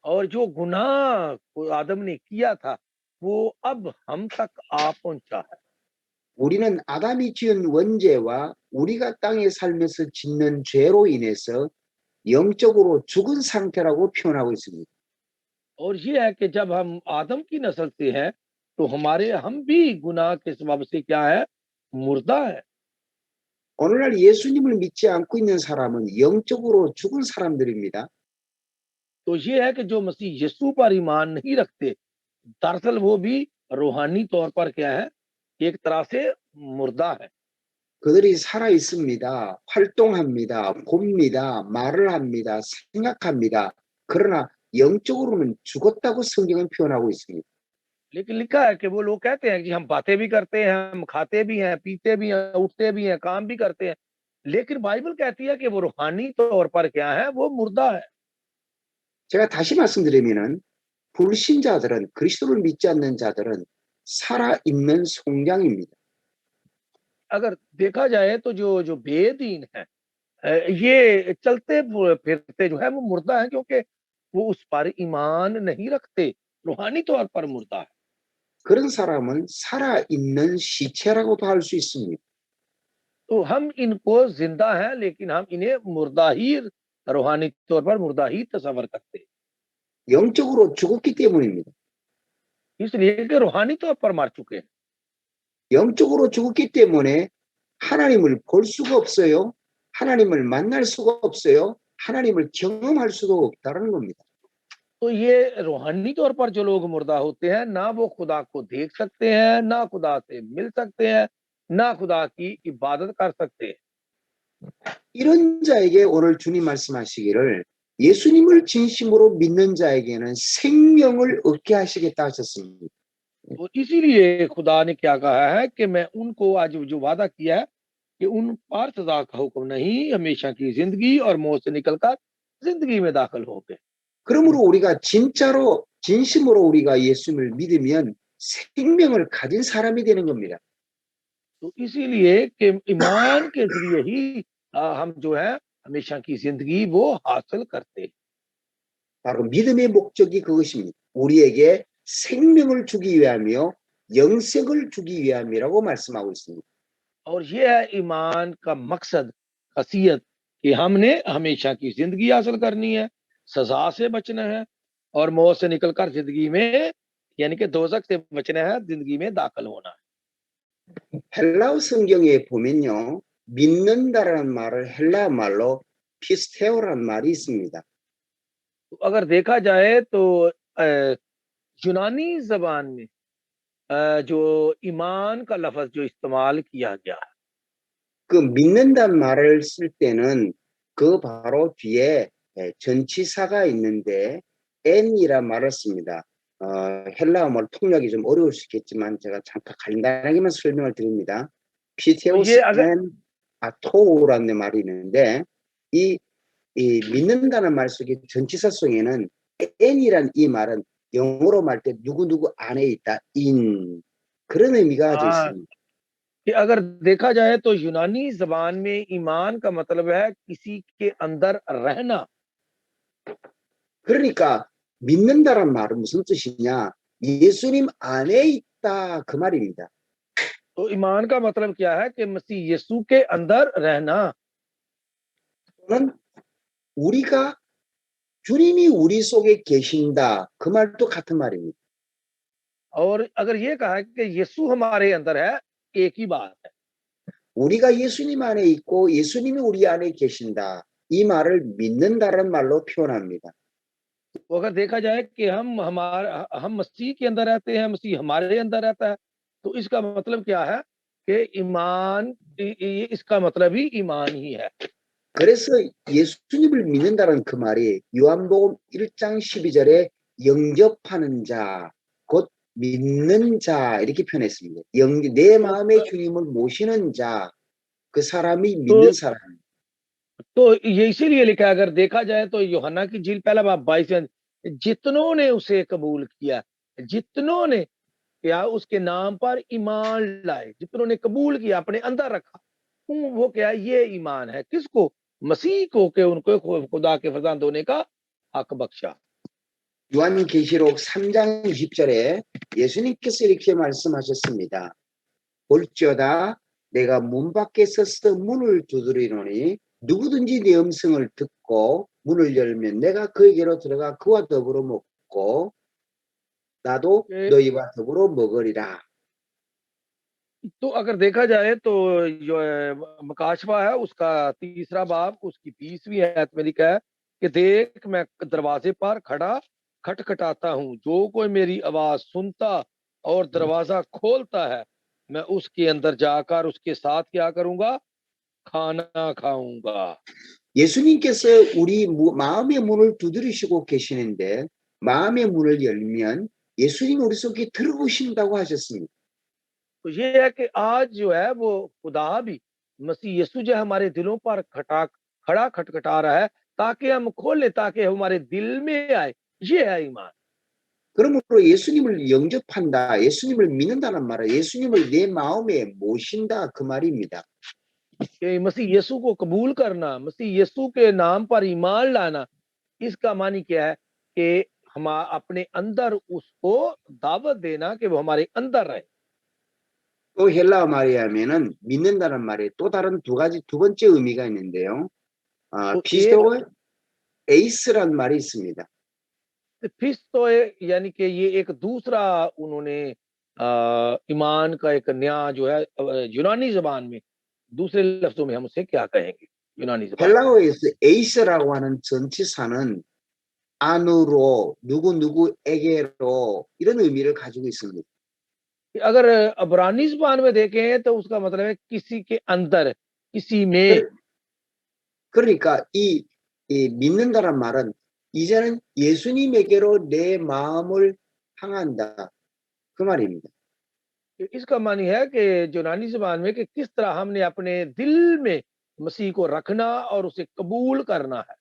Speaker 2: और जो गुनाह को आदम ने किया था वो अब हम तक आ पहुंचा है।
Speaker 1: 우리는 아담이 지은 원죄와 우리가 땅에 살면서 짓는 죄로 인해서 영적으로 죽은 상태라고 표현하고 있습니다.
Speaker 2: और ये है कि जब हम आदम की नस्ल से हैं तो हम भी गुनाह के सबब से क्या है, मुर्दा है।
Speaker 1: 오늘날 예수님을 믿지 않고 있는 사람은 영적으로 죽은 사람들입니다.
Speaker 2: तो ये है कि जो मसीह यीशु पर ईमान नहीं रखते, दरअसल वो भी रूहानी तौर पर क्या है, एक तरह से मुर्दा है।
Speaker 1: 그들이 살아 있습니다. 활동합니다. 봅니다. 말을 합니다. 생각합니다. 그러나 영적으로는 죽었다고 성경은 표현하고 있습니다.
Speaker 2: लेकिन लिखा है कि वो लोग कहते हैं कि हम बातें भी करते हैं, हम खाते भी हैं, पीते भी हैं, उठते भी हैं, काम भी करते हैं, लेकिन बाइबल कहती है कि वो रूहानी तौर पर क्या है, वो मुर्दा है।
Speaker 1: 제가 다시 말씀드리면은 불신자들은 그리스도를 믿지 않는 자들은 살아있는 송장입니다.
Speaker 2: अगर देखा जाए तो जो जो बेदीन है, ये चलते फिरते जो है वो मुर्दा है, क्योंकि वो उस पर ईमान नहीं रखते, रूहानी तौर पर मुर्दा है।
Speaker 1: 그런 사람은 살아있는 시체라고도 할 수 있습니다.
Speaker 2: तो हम इनको जिंदा हैं, लेकिन हम इन्हें मुर्दा ही, रूहानी तौर पर मुर्दा ही तस्वर करते हैं,
Speaker 1: 영적으로 죽었기 때문입니다.
Speaker 2: इसलिए कि रूहानी तौर पर मर चुके हैं।
Speaker 1: 영적으로 죽었기 때문에 하나님을 볼 수가 없어요. 하나님을 만날 수가 없어요. 하나님을 경험할 수도 없다는 겁니다.
Speaker 2: तो ये रूहानी तौर पर जो लोग मुर्दा होते हैं, ना वो खुदा को देख सकते हैं, ना खुदा से मिल सकते हैं, ना खुदा की इबादत कर सकते हैं।
Speaker 1: 이런 자에게 오늘 주님 말씀하시기를 예수님을 진심으로 믿는 자에게는 생명을 얻게 하시겠다 하셨습니다.
Speaker 2: तो इसीलिए खुदा ने क्या कहा है कि मैं उनको आज जो वादा किया है कि उन पर सजा का हुक्म नहीं, हमेशा की जिंदगी और मौत से निकलकर जिंदगी में दाखिल हो गए।
Speaker 1: 그러므로 우리가 진짜로 진심으로 우리가 예수님을 믿으면 생명을 가진 사람이 되는 겁니다.
Speaker 2: तो इसीलिए कि ईमान के जरिए ही हम जो है हमेशा की जिंदगी वो हासिल करते हैं।
Speaker 1: 바로 믿음의 목적이 그것입니다. 우리에게 생명을 주기 위함이요 영생을 주기 위함이라고 말씀하고 있습니다.
Speaker 2: और ये है ईमान का मकसद, खासियत, कि हमने हमेशा की जिंदगी हासिल करनी है, सजा से बचना है और मौत से निकलकर जिंदगी में, यानी कि दोजख से बचना है, जिंदगी में दाखिल होना है।
Speaker 1: 헬라어 성경에 보면요. 믿는다라는 말을 헬라어 말로 피스테오라는 말이 있습니다.
Speaker 2: तो अगर देखा जाए तो यूनानी जबान में जो ईमान का लफ्ज जो इस्तेमाल किया गया है,
Speaker 1: 그 믿는다는 말을 쓸 때는 그 바로 뒤에 전치사가 있는데 n이란 말을 씁니다. 헬라어 말 통역이 좀 어려울 수 있겠지만 제가 잠깐 간단하게만 설명을 드립니다. 피테오스
Speaker 2: ये अगर
Speaker 1: 엔 아토우라는 말이 있는데 이 믿는다는 말 속에 전치사성에는 n이란 이 말은 영어로 말 때 누구누구 안에 있다 in 그런 의미가 가져 있습니다.
Speaker 2: कि अगर देखा जाए तो यूनानी जबान में ईमान का मतलब है किसी के अंदर रहना।
Speaker 1: 그러니까 믿는다란 말은 무슨 뜻이냐? 예수님 안에 있다 그 말입니다.
Speaker 2: तो ईमान का मतलब क्या है कि मसीह यीशु के अंदर रहना,
Speaker 1: 또는 우리가 주님이 우리 속에 계신다 그 말도 같은 말입니다.
Speaker 2: और अगर ये कहा है कि यीशु हमारे अंदर है, एक ही बात है।
Speaker 1: 우리가 예수님 안에 있고 예수님이 우리 안에 계신다 이 말을 믿는다는 말로 표현합니다.
Speaker 2: तो अगर देखा जाए कि हम मसीह के अंदर रहते हैं, मसीह हमारे अंदर रहता है, तो इसका मतलब क्या है कि ईमान, इसका मतलब ही ईमान ही है।
Speaker 1: 그래서 예수님을 믿는다는 그 말이 요한복음 1장 12절에 영접하는 자, 곧 믿는 자 이렇게 표현했습니다. 내 마음의 주님을 모시는 자, 그 사람이 믿는 사람.
Speaker 2: तो ये इसीलिए लिखा है, अगर देखा जाए तो यूहन्ना की इंजील पहला बाब 22 जितनों ने उसे कबूल किया, जितनों ने क्या उसके नाम पर ईमान लाए, जितनों ने कबूल किया, अपने अंदर रखा, वो क्या ये ईमान है, किसको? मसीह को, के उनको खुदा के फरजांद होने का हक बख्शा।
Speaker 1: 요한계시록 3장 20절에 예수님께서 이렇게 말씀하셨습니다. 볼지어다 내가 문 밖에 서서 문을 두드리노니 누구든지 내 음성을 듣고 문을 열면 내가 그에게로 들어가 그와 더불어 먹고 나도 너희와 더불어 먹으리라.
Speaker 2: तो अगर देखा जाए तो जो मकाशवा है उसका तीसरा बाब उसकी 20वीं आयत में लिखा है कि देख मैं दरवाजे पर खड़ा खटखटाता हूँ, जो कोई मेरी आवाज सुनता और दरवाजा खोलता है, मैं उसके अंदर जाकर उसके साथ क्या करूंगा? खाना खाऊंगा।
Speaker 1: 예수님께서 우리 마음의 문을 두드리시고 계시는데 마음의 문을 열면 예수님 우리 속에 들어오신다고 하셨습니다.
Speaker 2: तो ये है कि आज जो है वो खुदा भी, मसीह यीशु जो हमारे दिलों पर खड़ा खटखटा रहा है ताकि हम खोले, ताकि हमारे दिल में आए। ये है ईमान।
Speaker 1: 그러므로 예수님을 영접한다, 예수님을 믿는다는 말은 예수님을 내 마음에 모신다 그 말입니다.
Speaker 2: कि मसीह यीशु को कबूल करना, मसीह यीशु के नाम पर ईमान लाना, इसका मानी क्या है कि हम अपने अंदर उसको दावत देना कि वो हमारे अंदर रहे।
Speaker 1: 또 헬라어 말에 하면은 믿는다는 말에 또 다른 두 번째 의미가 있는데요.
Speaker 2: तो एक
Speaker 1: 피스토 에이스란 말이 있습니다.
Speaker 2: फिस्तो यानी कि ये एक दूसरा उन्होंने ईमान का एक नया जो है यूनानी जबान में, दूसरे लफ्जों में हम उसे क्या कहेंगे यूनानी जबान में?
Speaker 1: 헬라어에서 에이스라고 하는 전치사는 안으로, 누구누구에게로 이런 의미를 가지고 있습니다.
Speaker 2: कि अगर अब्रानी ज़ुबान में देखें तो उसका मतलब है किसी के अंदर, किसी में।
Speaker 1: 그- 그러니까 이 믿는다는 말은 이제는 예수님에게로 내 마음을 향한다 그 말입니다.
Speaker 2: इसका मानी है कि यूनानी ज़ुबान में कि किस तरह हमने अपने दिल में मसीह को रखना और उसे कबूल करना है।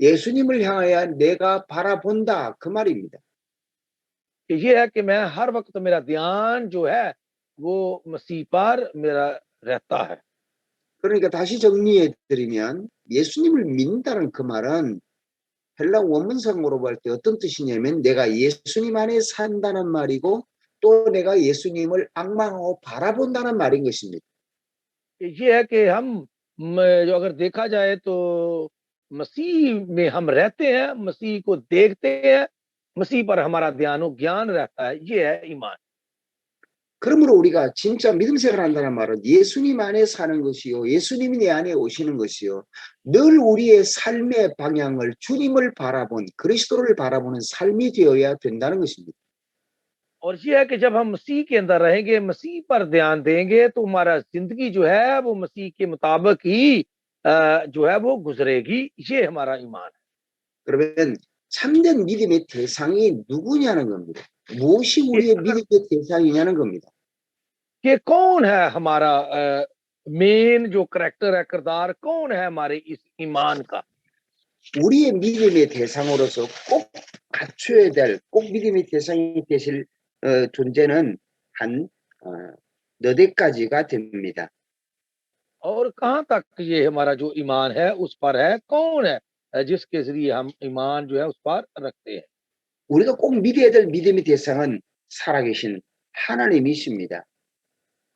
Speaker 1: 예수님을 향하여 내가 바라본다 그 말입니다.
Speaker 2: कि ये है कि मैं हर वक्त मेरा ध्यान जो है वो मसीह पर मेरा रहता है।
Speaker 1: 그러니까 다시 정리해 드리면 예수님을 믿는다는 그 말은 헬라 원문상으로 볼 때 어떤 뜻이냐면 내가 예수님 안에 산다는 말이고 또 내가 예수님을 악망하고 바라본다는 말인 것입니다.
Speaker 2: कि ये है कि हम जो अगर देखा जाए तो मसीह में हम रहते हैं, मसीह को देखते हैं, मसीह पर हमारा ध्यान ज्ञान रहता है। ये है ईमान।
Speaker 1: 그러므로 우리가 진짜 믿음 생활을 한다는 말은 예수님 안에 사는 것이요, 예수님이 내 안에 오시는 것이요, 늘 우리의 삶의 방향을 주님을 바라본, 그리스도를 바라보는 삶이 되어야 된다는 것입니다.
Speaker 2: और ये है कि जब हम मसीह के अंदर रहेंगे, मसीह पर ध्यान देंगे तो हमारा जिंदगी जो है वो मसीह के मुताबिक ही जो है वो गुजरेगी। ये हमारा ईमान है।
Speaker 1: 그러면 참된 믿음의 대상이 누구냐는 겁니다. 무엇이
Speaker 2: कि
Speaker 1: 우리의
Speaker 2: अगर
Speaker 1: 믿음의 대상이냐는 겁니다.
Speaker 2: कि कौन है हमारा मेन जो करैक्टर है, किरदार कौन है हमारे इस ईमान का?
Speaker 1: 우리의 믿음의 대상으로서 꼭 갖춰야 될, 꼭 믿음의 대상이 되실 존재는 한 너댓 가지가 됩니다.
Speaker 2: और कहाँ तक ये हमारा जो ईमान है उस पर है, कौन है जिसके जरिए हम ईमान जो है उस पर रखते हैं।
Speaker 1: 우리가 꼭 믿어야 될 믿음의 대상은 살아계신 하나님이십니다.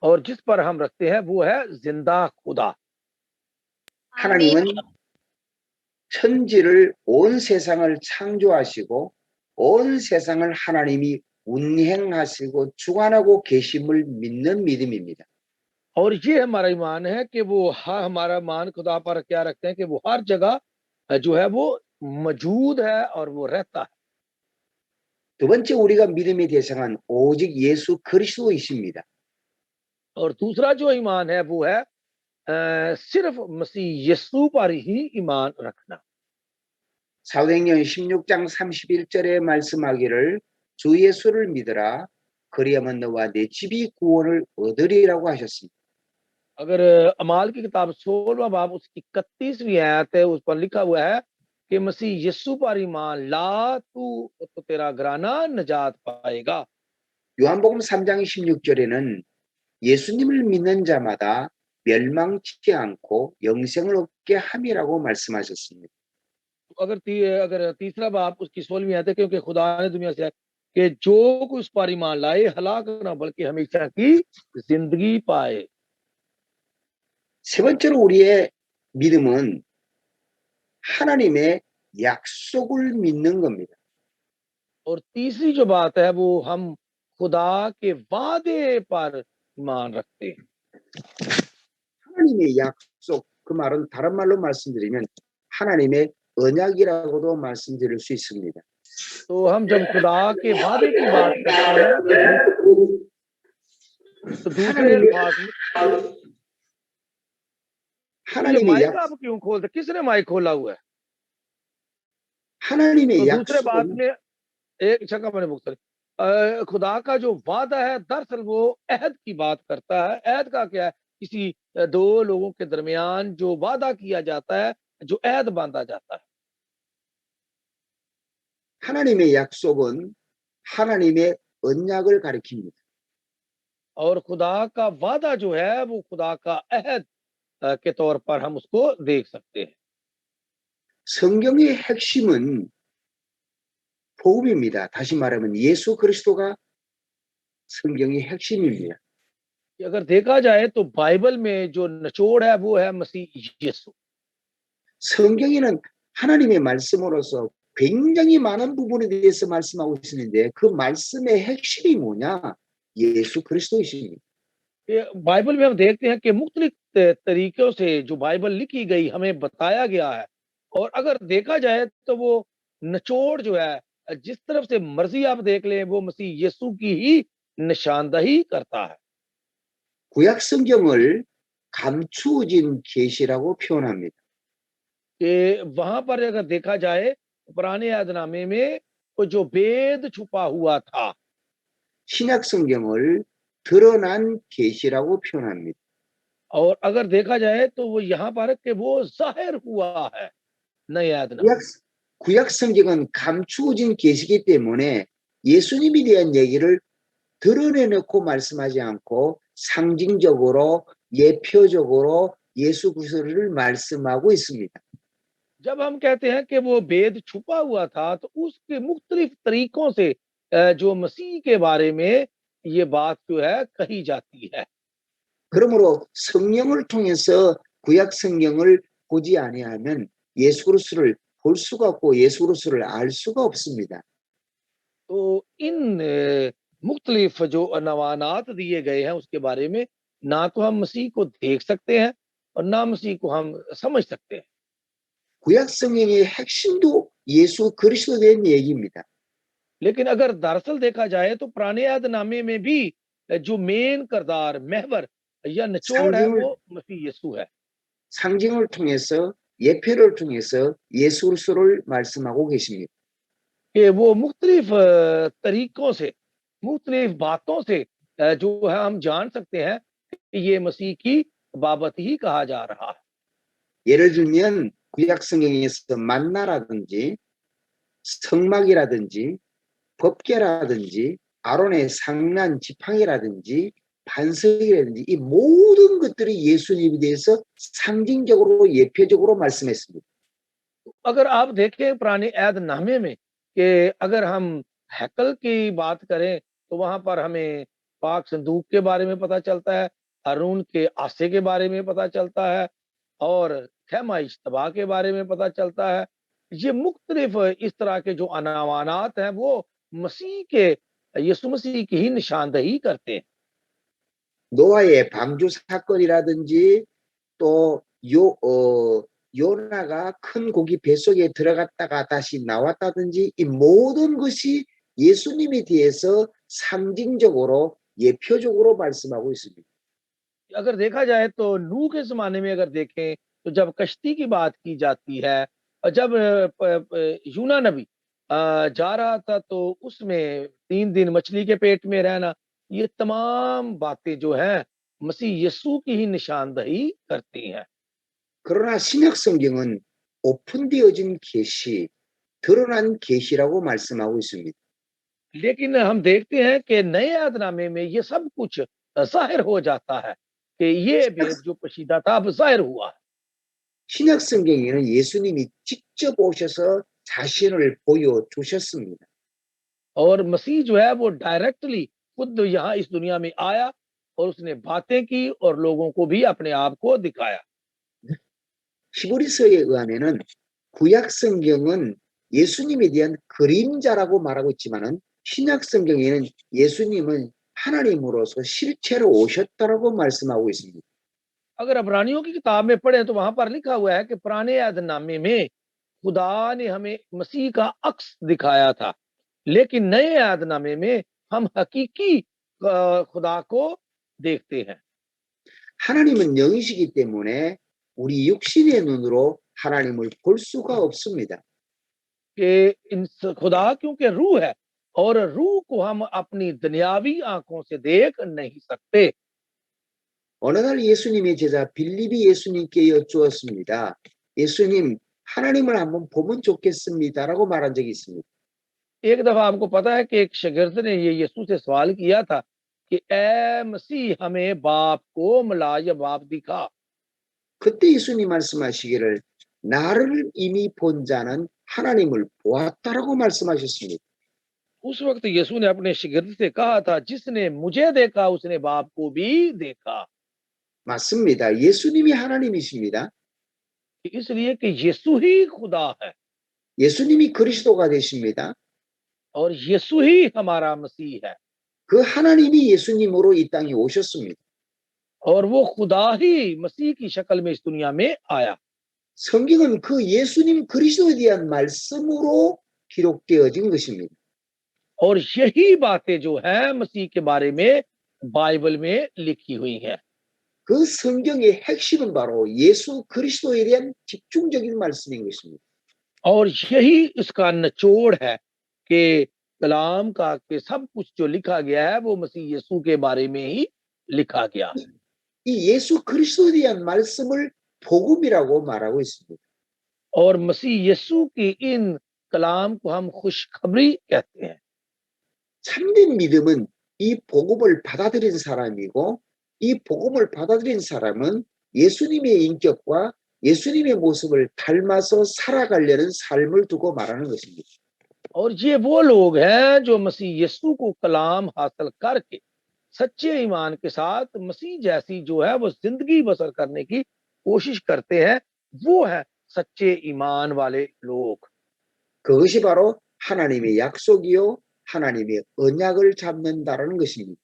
Speaker 2: और जिस पर हम रखते हैं वो है जिंदा खुदा।
Speaker 1: 하나님은 천지를, 온 세상을 창조하시고 온 세상을 하나님이 운행하시고 주관하고 계심을 믿는 믿음입니다.
Speaker 2: और ये हमारा ईमान है कि वो हमारा मान खुदा पर क्या रखते हैं कि वो हर जगह जो है वो मौजूद है और वो रहता है।
Speaker 1: 두 번째 우리가 믿음의 대상은 오직 예수 그리스도이십니다.
Speaker 2: और दूसरा जो ईमान है वो है सिर्फ मसीह यीशु पर ही ईमान रखना।
Speaker 1: 사도행전 16장 31절에 말씀하기를 주 예수를 믿으라 그리하면 너와 내 집이 구원을 얻으리라고 하셨습니다.
Speaker 2: अगर अमाल की किताब 16वां बाब उसकी 31वीं आयत है, उस पर लिखा हुआ है कि मसीह यीशु पर ईमान ला तू तो तेरा घराना निजात पाएगा।
Speaker 1: 요한복음 3장 16절에는 예수님을 믿는 자마다 멸망치 않고 영생을 얻게 함이라고 말씀하셨습니다.
Speaker 2: अगर तीसरा बाब उसकी 16वीं आयत है, क्योंकि खुदा ने दुनिया से कि जो कोई उस पर ईमान लाए हलाक ना बल्कि हमेशा की जिंदगी पाए।
Speaker 1: 세 번째로 우리의 믿음은 하나님의 약속을 믿는 겁니다.
Speaker 2: और तीसरी जो बात है वो हम खुदा के वादे पर ईमान रखते हैं।
Speaker 1: 하나님의 약속, 그 말은 다른 말로 말씀드리면 하나님의 언약이라고도 말씀드릴 수 있습니다.
Speaker 2: तो हम जब खुदा के वादे की बात करते हैं तो दूसरे
Speaker 1: 하나님의,
Speaker 2: अल्फाज में ये
Speaker 1: 하나님의
Speaker 2: माइक
Speaker 1: 약,
Speaker 2: आप क्यों खोलते, किसने माइक खोला हुआ है?
Speaker 1: 하나님의
Speaker 2: तो दूसरे बात
Speaker 1: 약속은
Speaker 2: में एक जगह मैंने मुख्तलिफ खुदा का जो वादा है दरअसल वो अहद की बात करता है। अहद का क्या है? किसी दो लोगों के दरमियान जो वादा किया जाता है, जो अहद बांधा जाता है।
Speaker 1: 하나님의 약속은 하나님의 언약을 가리킵니다.
Speaker 2: और खुदा का वादा जो है वो खुदा का अहद के तौर पर हम उसको देख सकते हैं।
Speaker 1: 성경의 핵심은 복음입니다. 다시 말하면 예수 그리스도가 성경의 핵심입니다.
Speaker 2: कि अगर देखा जाए तो बाइबल में जो निचोड़ है वो है मसीह यीशु।
Speaker 1: 성경에는 하나님의 말씀으로서 굉장히 많은 부분에 대해서 말씀하고 있는데 그 말씀의 핵심이 뭐냐? 예수 그리스도이십니다.
Speaker 2: ये बाइबल में हम देखते हैं कि मुख्तलिफ तरीकों से जो बाइबल लिखी गई हमें बताया गया है, और अगर देखा जाए तो वो निचोड़ जो है जिस तरफ से मर्जी आप देख लें वो मसीह यीशु की ही निशानदही करता है।
Speaker 1: 구약 성경을 감추어진 계시라고 표현합니다.
Speaker 2: कि वहां पर अगर देखा जाए पुराने यादनामे में वो जो भेद छुपा हुआ था,
Speaker 1: 신약 성경을 드러난 계시라고 표현합니다.
Speaker 2: और अगर देखा जाए तो वो यहाँ पर कि वो जाहिर हुआ है नए यादनामे।
Speaker 1: 구약, 구약 성경은 감추어진 계시이기 때문에 예수님에 대한 얘기를 드러내놓고 말씀하지 않고 상징적으로 예표적으로 예수 그리스도를 말씀하고 있습니다.
Speaker 2: जब हम कहते हैं कि वो भेद छुपा हुआ था तो उसके मुख्तलिफ तरीकों से जो मसीह के बारे में ये बात जो है कही जाती है।
Speaker 1: 그러므로 성령을 통해서 구약 성경을 보지 아니하면 예수 그리스도를 볼 수가 없고 예수 그리스도를 알 수가 없습니다.
Speaker 2: तो इन मुख्तलिफ जो नवानात दिए गए हैं उसके बारे में ना तो हम मसीह को देख सकते हैं और ना मसीह को हम समझ सकते हैं।
Speaker 1: 구약 성경의 핵심도 예수 그리스도에 대한 얘기입니다.
Speaker 2: लेकिन अगर दरअसल देखा जाए तो पुराने यादनामे में भी जो मेन किरदार महवर या निचोड़ है
Speaker 1: 상징을
Speaker 2: वो मसीह यीशु है।
Speaker 1: 상징을 통해서 예표를 통해서 예수 그리스도를 말씀하고 계십니다.
Speaker 2: कि वो मुख्तलिफ तरीकों से मुख्तलिफ बातों से जो है हम जान सकते हैं कि ये मसीह की बाबत ही कहा जा रहा है।
Speaker 1: 예를 들면 구약 성경에서 만나라든지 성막이라든지 법궤라든지 아론의 상난 지팡이라든지 반석이라든지 이 모든 것들이 예수님에 대해서 상징적으로 예표적으로 말씀했습니다.
Speaker 2: अगर आप देखें पुराने ऐदनामे में कि अगर हम हैकल की बात करें तो वहां पर हमें पाक संदूक के बारे में पता चलता है, हारून के आसे के बारे में पता चलता है और खैमा इज्तबा के बारे में पता चलता है। ये मुख्तलिफ इस तरह के जो अनावानात हैं वो मसीह के यीशु मसीह की ही निशानदही करते हैं।
Speaker 1: 노아의 방주 사건이라든지 또 요나가 큰 고기 뱃속에 들어갔다가 다시 나왔다든지 이 모든 것이 예수님에 대해서 상징적으로 예표적으로 말씀하고 있습니다.
Speaker 2: अगर देखा जाए तो नूह के ज़माने में अगर देखें तो जब कश्ती की बात की जाती है और जब यूना नबी जा रहा था तो उसमें 3 दिन मछली के पेट में रहना, ये तमाम बातें जो हैं मसीह यीशु की ही निशानदही करती हैं।
Speaker 1: 그러나 신약 성경은 오픈되어진 계시, 드러난 계시라고 말씀하고 있습니다.
Speaker 2: लेकिन हम देखते हैं कि नए यादनामे में ये सब कुछ ज़ाहिर हो जाता है कि ये भेद जो पोशीदा था अब ज़ाहिर हुआ है।
Speaker 1: 신약 성경에는 예수님이 직접 오셔서 자신을 보여주셨습니다.
Speaker 2: और मसीह जो है वो डायरेक्टली खुद यहाँ इस दुनिया में आया और उसने बातें की और लोगों को भी अपने आप को दिखाया।
Speaker 1: 히브리서에 의하면은 구약 성경은 예수님에 대한 그림자라고 말하고 있지만은 신약 성경에는 예수님은 하나님으로서 실체로 오셨다라고 말씀하고 있습니다.
Speaker 2: अगर अब्रानियों की किताब में पढ़े तो वहां पर लिखा हुआ है कि पुराने यादनामे में खुदा ने हमें मसीह का अक्स दिखाया था, लेकिन नए यादनामे में हम हकीकी खुदा को देखते हैं।
Speaker 1: 하나님은 영이시기 때문에 우리 육신의 눈으로 하나님을 볼 수가 없습니다.
Speaker 2: कि खुदा क्योंकि रूह है और रूह को हम अपनी दुनियावी आंखों से देख नहीं सकते।
Speaker 1: 어느 날 예수님의 제자 빌립이 예수님께 여쭈었습니다. 예수님, 하나님을 한번 보면 좋겠습니다라고 말한 적이 있습니다.
Speaker 2: एक दफा आपको पता है कि एक शागिर्द ने ये यीशु से सवाल किया था कि ए मसीह हमें बाप को मिला या बाप दिखा।
Speaker 1: 그때 예수님 말씀하시기를 나를 이미 본 자는 하나님을 보았다라고 말씀하셨습니다.
Speaker 2: उस वक्त यीशु ने अपने शागिर्द से कहा था, जिसने मुझे देखा उसने बाप को भी देखा।
Speaker 1: 맞습니다. 예수님이 하나님이십니다.
Speaker 2: इसलिए कि यीशु ही खुदा है
Speaker 1: 예수님이 그리스도가 되십니다.
Speaker 2: और यीशु ही हमारा मसीह है
Speaker 1: 그 하나님이 예수님으로 이 땅에 오셨습니다.
Speaker 2: और वो खुदा ही मसीह की शक्ल में इस दुनिया में आया।
Speaker 1: 성경은 그 예수님 그리스도에 대한 말씀으로 기록되어진 것입니다.
Speaker 2: और यही बातें जो है मसीह के बारे में बाइबल में लिखी हुई हैं।
Speaker 1: 그 성경의 핵심은 바로 예수 그리스도에 대한 집중적인 말씀인 것입니다.
Speaker 2: और यही इसका निचोड़ है कि कलाम का कि सब कुछ जो लिखा गया है वो मसीह यीशु के बारे में ही लिखा गया।
Speaker 1: 이 예수 그리스도에 대한 말씀을 복음이라고 말하고 있습니다.
Speaker 2: और मसीह यीशु की इन कलाम को हम खुशखबरी कहते हैं।
Speaker 1: 참된 믿음은 이 복음을 받아들인 사람이고 이 복음을 받아들인 사람은 예수님의 인격과 예수님의 모습을 닮아서 살아가려는 삶을 두고 말하는 것입니다.
Speaker 2: और ये वो लोग हैं जो मसीह यीशु को कलाम हासिल करके सच्चे ईमान के साथ मसीह जैसी जो है वो जिंदगी बसर करने की कोशिश करते हैं, वो है सच्चे ईमान वाले लोग।
Speaker 1: 그것이 바로 하나님의 약속이요 하나님의 언약을 잡는다라는 것입니다.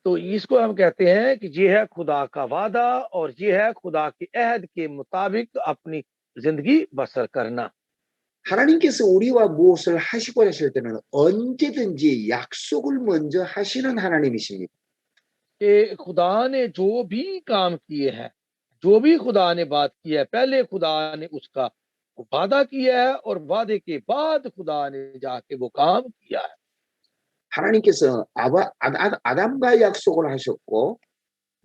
Speaker 2: तो इसको हम कहते हैं कि ये है खुदा का वादा और ये है खुदा के अहद के मुताबिक अपनी जिंदगी बसर करना।
Speaker 1: 하나님께서 우리와 무엇을 하시고자 하실 때는 언제든지 약속을 먼저 하시는 하나님이십니다.
Speaker 2: कि खुदा ने जो भी काम किए हैं, जो भी खुदा ने बात की है, पहले खुदा ने उसका वादा किया है और वादे के बाद खुदा ने जाके वो काम किया है।
Speaker 1: 하나님께서 아담과 약속을 하셨고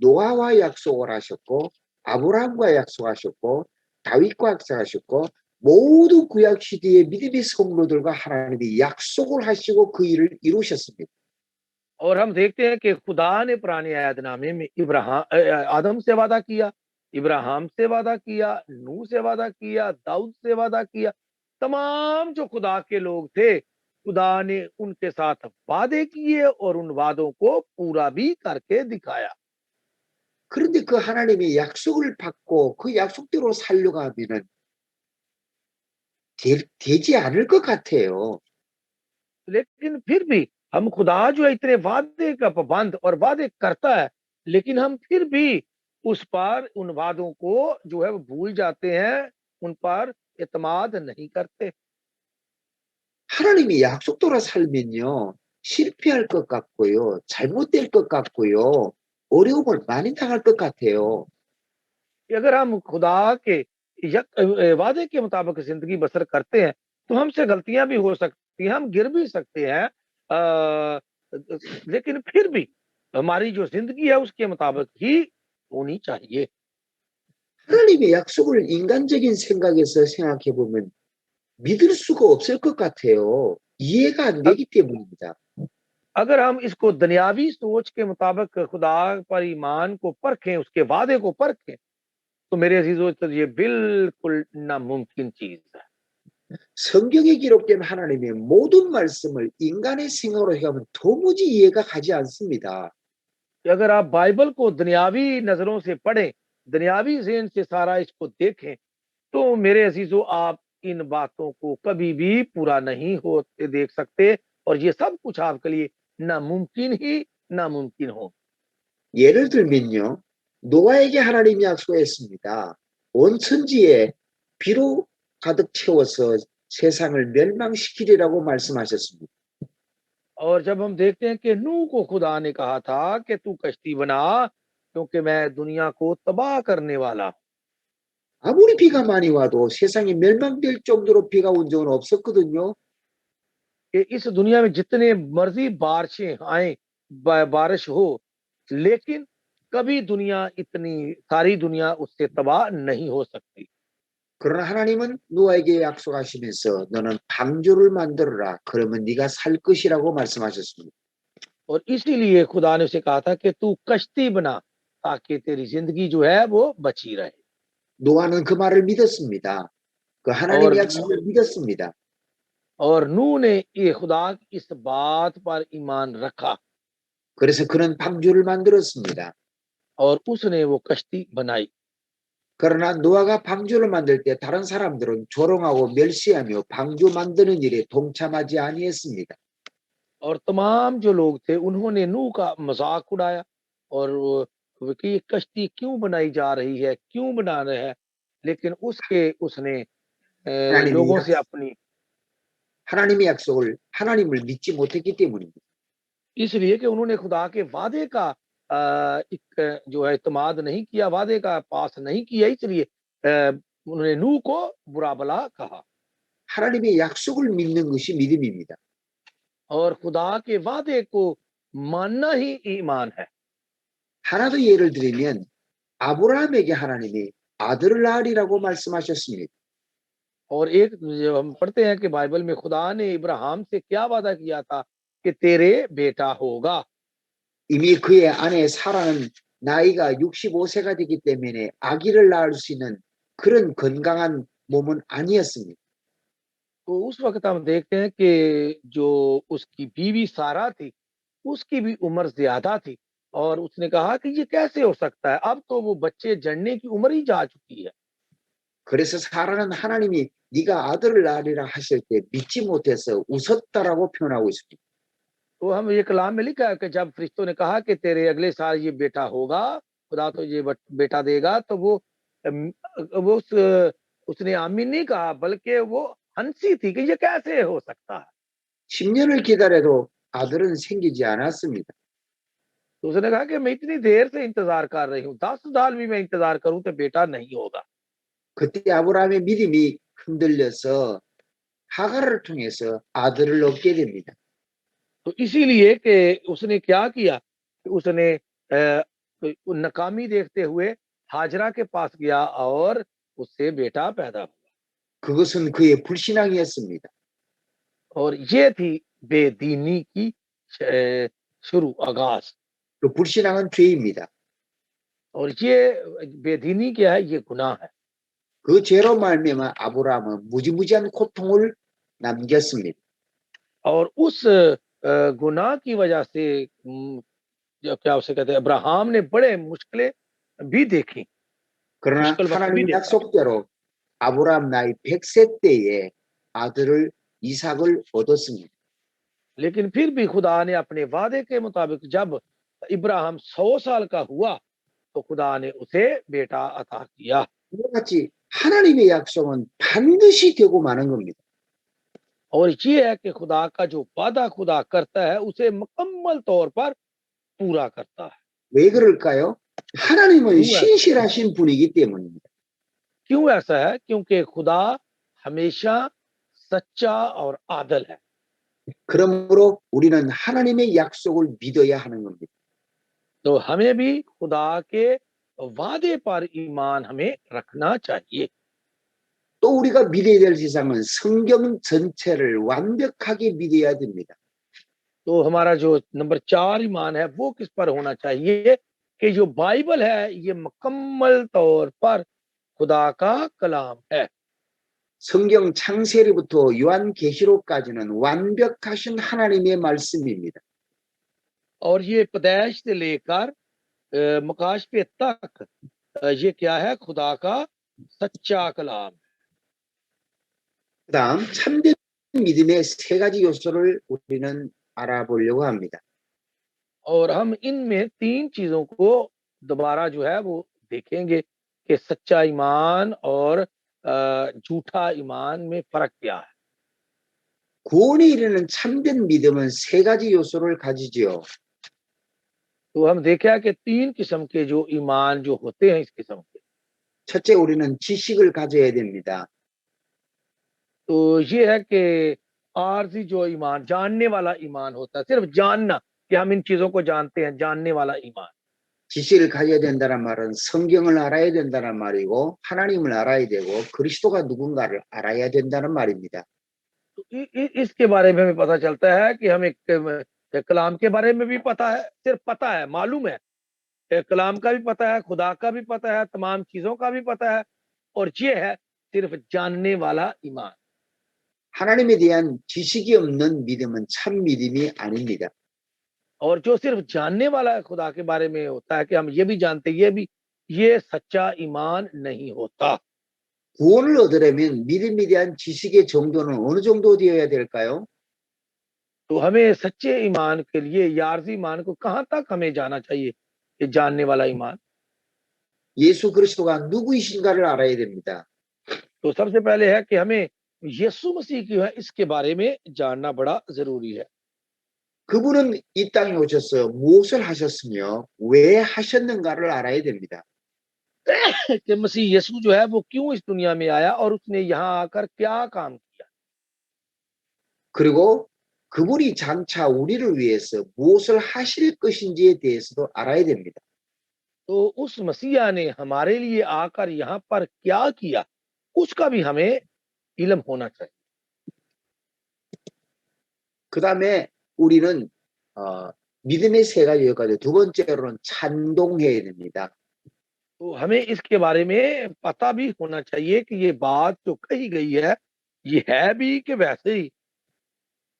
Speaker 1: 노아와 약속을 하셨고 아브라함과 약속하셨고 다윗과 약속하셨고 모두 구약 시대의 믿음의 성도들과 하나님이 약속을 하시고 그 일을 이루셨습니다.
Speaker 2: और हम देखते हैं कि खुदा ने पुराने अहदनामे में आदम से वादा किया, इब्राहिम से वादा किया, नूह से वादा किया, दाऊद से वादा किया। तमाम जो खुदा के लोग थे, खुदा ने उनके साथ वादे किए और उन वादों को पूरा भी करके दिखाया।
Speaker 1: 그런데 그 하나님의 약속을 받고 그 약속대로 살려고 하면은 되지 않을 것 같아요.
Speaker 2: लेकिन फिर भी हम खुदा जो है इतने वादे का पाबंद और वादे करता है, लेकिन हम फिर भी उस पर उन वादों को जो है वो भूल जाते हैं, उन पर एतमाद नहीं करते।
Speaker 1: 하나님이 약속대로 살면요 실패할 것 같고요 잘못될 것 같고요 어려움을 많이 당할 것 같아요.
Speaker 2: कि अगर हम खुदा के वादे के मुताबिक जिंदगी बसर करते हैं तो हमसे गलतियां भी हो सकती हैं, हम गिर भी सकते हैं, लेकिन फिर भी हमारी जो जिंदगी है उसके मुताबिक ही होनी चाहिए।
Speaker 1: 하나님의 약속을 인간적인 생각에서 생각해 보면 믿을 수가 없을 것 같아요. 이해가 안 되기 때문입니다.
Speaker 2: अगर हम इसको दुनियावी सोच के मुताबिक खुदा पर ईमान को परखें, उसके वादे को परखें, तो मेरे अजीजों तो ये बिल्कुल नामुमकिन चीज है।
Speaker 1: 성경에 기록된 하나님의 모든 말씀을 인간의 생각으로 해가면 도무지 이해가 가지 않습니다.
Speaker 2: कि अगर आप बाइबल को दुनियावी नजरों से पढ़ें, दुनियावी ज़हन से सारा इसको देखें, तो मेरे अजीजों आप इन बातों को कभी भी पूरा नहीं होते देख सकते और ये सब कुछ आपके लिए नामुमकिन हो।
Speaker 1: 예를 들면요. 노아에게 하나님이 약속했습니다. 온 천지에 비로 가득 채워서 세상을 멸망시키리라고 말씀하셨습니다.
Speaker 2: और जब हम देखते हैं कि नूह को खुदा ने कहा था कि तू कश्ती बना क्योंकि मैं दुनिया को तबाह करने वाला।
Speaker 1: 아무리 비가 많이 와도 세상이 멸망될 정도로 비가 온 적은 없었거든요.
Speaker 2: कि इस दुनिया में जितने मर्जी बारिशें आए, बारिश हो, लेकिन कभी दुनिया इतनी सारी दुनिया उससे तबाह नहीं हो सकती।
Speaker 1: 그러나 하나님은 노아에게 약속하시면서 너는 방주를 만들어라. 그러면 네가 살 것이라고 말씀하셨습니다.
Speaker 2: और इसीलिए खुदा ने उसे कहा था कि तू कश्ती बना ताकि तेरी जिंदगी जो है वो बची रहे।
Speaker 1: 노아는 그 말을 믿었습니다. 그 하나님의
Speaker 2: और
Speaker 1: 약속을 믿었습니다.
Speaker 2: और नूह ने ये खुदा की इस बात पर ईमान रखा
Speaker 1: 그래서 그는 방주를 만들었습니다.
Speaker 2: और उसने वो कश्ती बनाई।
Speaker 1: 그러나 노아가 방주를 만들 때 다른 사람들은 조롱하고 멸시하며 방주 만드는 일에 동참하지 아니했습니다.
Speaker 2: और तमाम जो लोग थे उन्होंने नूह का मजाक उड़ाया और वो कि ये कश्ती क्यों बनाई जा रही है, क्यों बना रहे हैं, लेकिन उसके उसने
Speaker 1: 하나님의,
Speaker 2: लोगों
Speaker 1: 약,
Speaker 2: से अपनी
Speaker 1: 하나님의 약속을 하나님을 믿지 못했기 때문입니다.
Speaker 2: इसलिए कि उन्होंने खुदा के वादे का एक जो है इत्मीनान नहीं किया, वादे का पास नहीं किया, इसलिए उन्होंने नूह को बुरा भला कहा।
Speaker 1: 하나님의 약속을 믿는 것이 믿음입니다.
Speaker 2: और खुदा के वादे को मानना ही ईमान है।
Speaker 1: 하나 더 예를 들면 아브라함에게 하나님이 아들을 낳으리라고 말씀하셨습니다.
Speaker 2: और एक जो हम पढ़ते हैं कि बाइबल में खुदा ने इब्राहिम से क्या वादा किया था कि तेरे बेटा होगा।
Speaker 1: 이미 그의 아내 사라는 나이가 65세가 되기 때문에 아기를 낳을 수 있는 그런 건강한 몸은 아니었습니다.
Speaker 2: तो उस वक्त हम देखते हैं कि जो उसकी बीवी सारा थी, उसकी भी उम्र ज्यादा थी और उसने कहा कि ये कैसे हो सकता है, अब तो वो बच्चे जन्ने की उम्र ही जा चुकी है।
Speaker 1: 그래서 사라는 하나님이 네가 아들을 낳으리라 하실 때 믿지 못해서 웃었다라고 표현하고 있습니다.
Speaker 2: तो हम ये कलाम में लिखा है कि जब फरिश्तों ने कहा कि तेरे अगले साल ये बेटा होगा, खुदा तो ये बेटा देगा, तो वो उसने आमीन नहीं कहा बल्कि वो हंसी थी कि ये कैसे हो सकता है।
Speaker 1: 10년을 기다려도 아들은 생기지 않았습니다.
Speaker 2: तो उसने कहा कि मैं इतनी देर से इंतजार कर रही हूँ, 10 साल भी मैं इंतजार करूं तो बेटा नहीं होगा।
Speaker 1: 그때 아브라함의 믿음이 흔들려서 하갈을 통해서 아들을 얻게 됩니다.
Speaker 2: तो इसीलिए कि उसने क्या किया कि उसने नाकामी देखते हुए हाजरा के पास गया और उससे बेटा पैदा हुआ।
Speaker 1: 그것은 그의 불신앙이었습니다.
Speaker 2: और ये थी बेदीनी की शुरू आगाज।
Speaker 1: 그 불신앙은 죄입니다.
Speaker 2: और ये बेदीनी क्या है, ये गुनाह है।
Speaker 1: 그 죄로 말미암아 아브라함은 무지무지한 고통을 남겼습니다.
Speaker 2: और उस गुनाह की वजह से जो क्या उसे कहते हैं, अब्राहम ने बड़े मुश्किलें भी देखी,
Speaker 1: 그러나
Speaker 2: मुश्किल वक्त भी
Speaker 1: 하나님
Speaker 2: देखा।
Speaker 1: 약속대로 아브라함 나이 100세 때에 아들을 이삭을 얻었습니다.
Speaker 2: लेकिन फिर भी खुदा ने अपने वादे के मुताबिक जब इब्राहिम 100 साल का हुआ तो खुदा ने उसे बेटा अता किया।
Speaker 1: 이와 같이 하나님의 약속은 반드시 되고 마는 겁니다.
Speaker 2: और ये है कि खुदा का जो वादा खुदा करता है उसे मुकम्मल तौर पर पूरा करता है।
Speaker 1: 왜 그럴까요? 하나님은
Speaker 2: क्यों ऐसा
Speaker 1: 신실하신 분이기 때문입니다.
Speaker 2: क्यों ऐसा है? क्योंकि खुदा हमेशा सच्चा और आदल है।
Speaker 1: 그러므로 우리는 하나님의 약속을 믿어야 하는 겁니다.
Speaker 2: तो हमें भी खुदा के वादे पर ईमान हमें रखना चाहिए।
Speaker 1: 또 우리가 믿어야 될 세상은 성경 전체를 완벽하게 믿어야 됩니다.
Speaker 2: तो हमारा जो नंबर 4 ईमान है वो किस पर होना चाहिए कि जो बाइबल है ये मुकम्मल तौर पर खुदा का कलाम है।
Speaker 1: 성경 창세기부터 요한계시록까지는 완벽하신 하나님의 말씀입니다.
Speaker 2: और ये पैदाइश से लेकर मकाशफे तक ये क्या है, खुदा का सच्चा कलाम।
Speaker 1: 그다음 참된 믿음의 세 가지 요소를 우리는 알아보려고 합니다.
Speaker 2: और हम इनमें 3 चीजों को दोबारा जो है वो देखेंगे कि सच्चा ईमान और झूठा ईमान में फर्क क्या है।
Speaker 1: 구원에 이르는 참된 믿음은 세 가지 요소를 가지지요.
Speaker 2: तो हम देखा कि 3 किस्म के जो ईमान जो होते हैं इस किस्म के।
Speaker 1: 첫째, 우리는 지식을 가져야 됩니다.
Speaker 2: तो ये है कि आरजी जो ईमान, जानने वाला ईमान होता है, सिर्फ जानना कि हम इन चीजों को जानते हैं, जानने वाला ईमान।
Speaker 1: 지식을 가져야 된다는 말은 성경을 알아야 된다는 말이고 하나님을 알아야 되고 그리스도가 누군가를 알아야 된다는 말입니다.
Speaker 2: तो इसके बारे में हमें पता चलता है कि हमें कलाम के बारे में भी पता है, सिर्फ पता है, मालूम है, कलाम का भी पता है, खुदा का भी पता है, तमाम चीजों का भी पता है, और ये है सिर्फ जानने वाला ईमान।
Speaker 1: 하나님에 대한 지식이 없는 믿음은 참 믿음이 아닙니다.
Speaker 2: और जो सिर्फ जानने वाला है खुदा के बारे में होता है कि हम ये भी जानते, ये सच्चा ईमान नहीं होता।
Speaker 1: 구원을 얻으려면 믿음에 대한 지식의 정도는 어느 정도 되어야 될까요?
Speaker 2: तो हमें सच्चे ईमान के लिए यार्जी ईमान को कहाँ तक हमें जाना चाहिए, ये जानने वाला ईमान?
Speaker 1: 예수 그리스도가 누구이신가를 알아야 됩니다.
Speaker 2: तो सबसे पहले है कि हमें यीशु मसीह की है इसके बारे में जानना बड़ा जरूरी है।
Speaker 1: 그분은 이 땅에 오셔서 무엇을 하셨으며 왜 하셨는가를 알아야 됩니다.
Speaker 2: कि मसीह यीशु जो है वो क्यों इस दुनिया में आया और उसने यहाँ आकर क्या काम किया।
Speaker 1: 그리고 그분이 장차 우리를 위해서 무엇을 하실 것인지에 대해서도 알아야 됩니다.
Speaker 2: तो उस मसीहा ने हमारे लिए आकर यहाँ पर क्या किया, उसका भी हमें इल्म होना चाहिए।
Speaker 1: 그 다음에 우리는 믿음의 세 가지 여기까지. 두 번째로는 찬동해야 됩니다.
Speaker 2: तो हमें इसके बारे में पता भी होना चाहिए कि ये बात जो कही गई है ये है भी कि वैसे ही।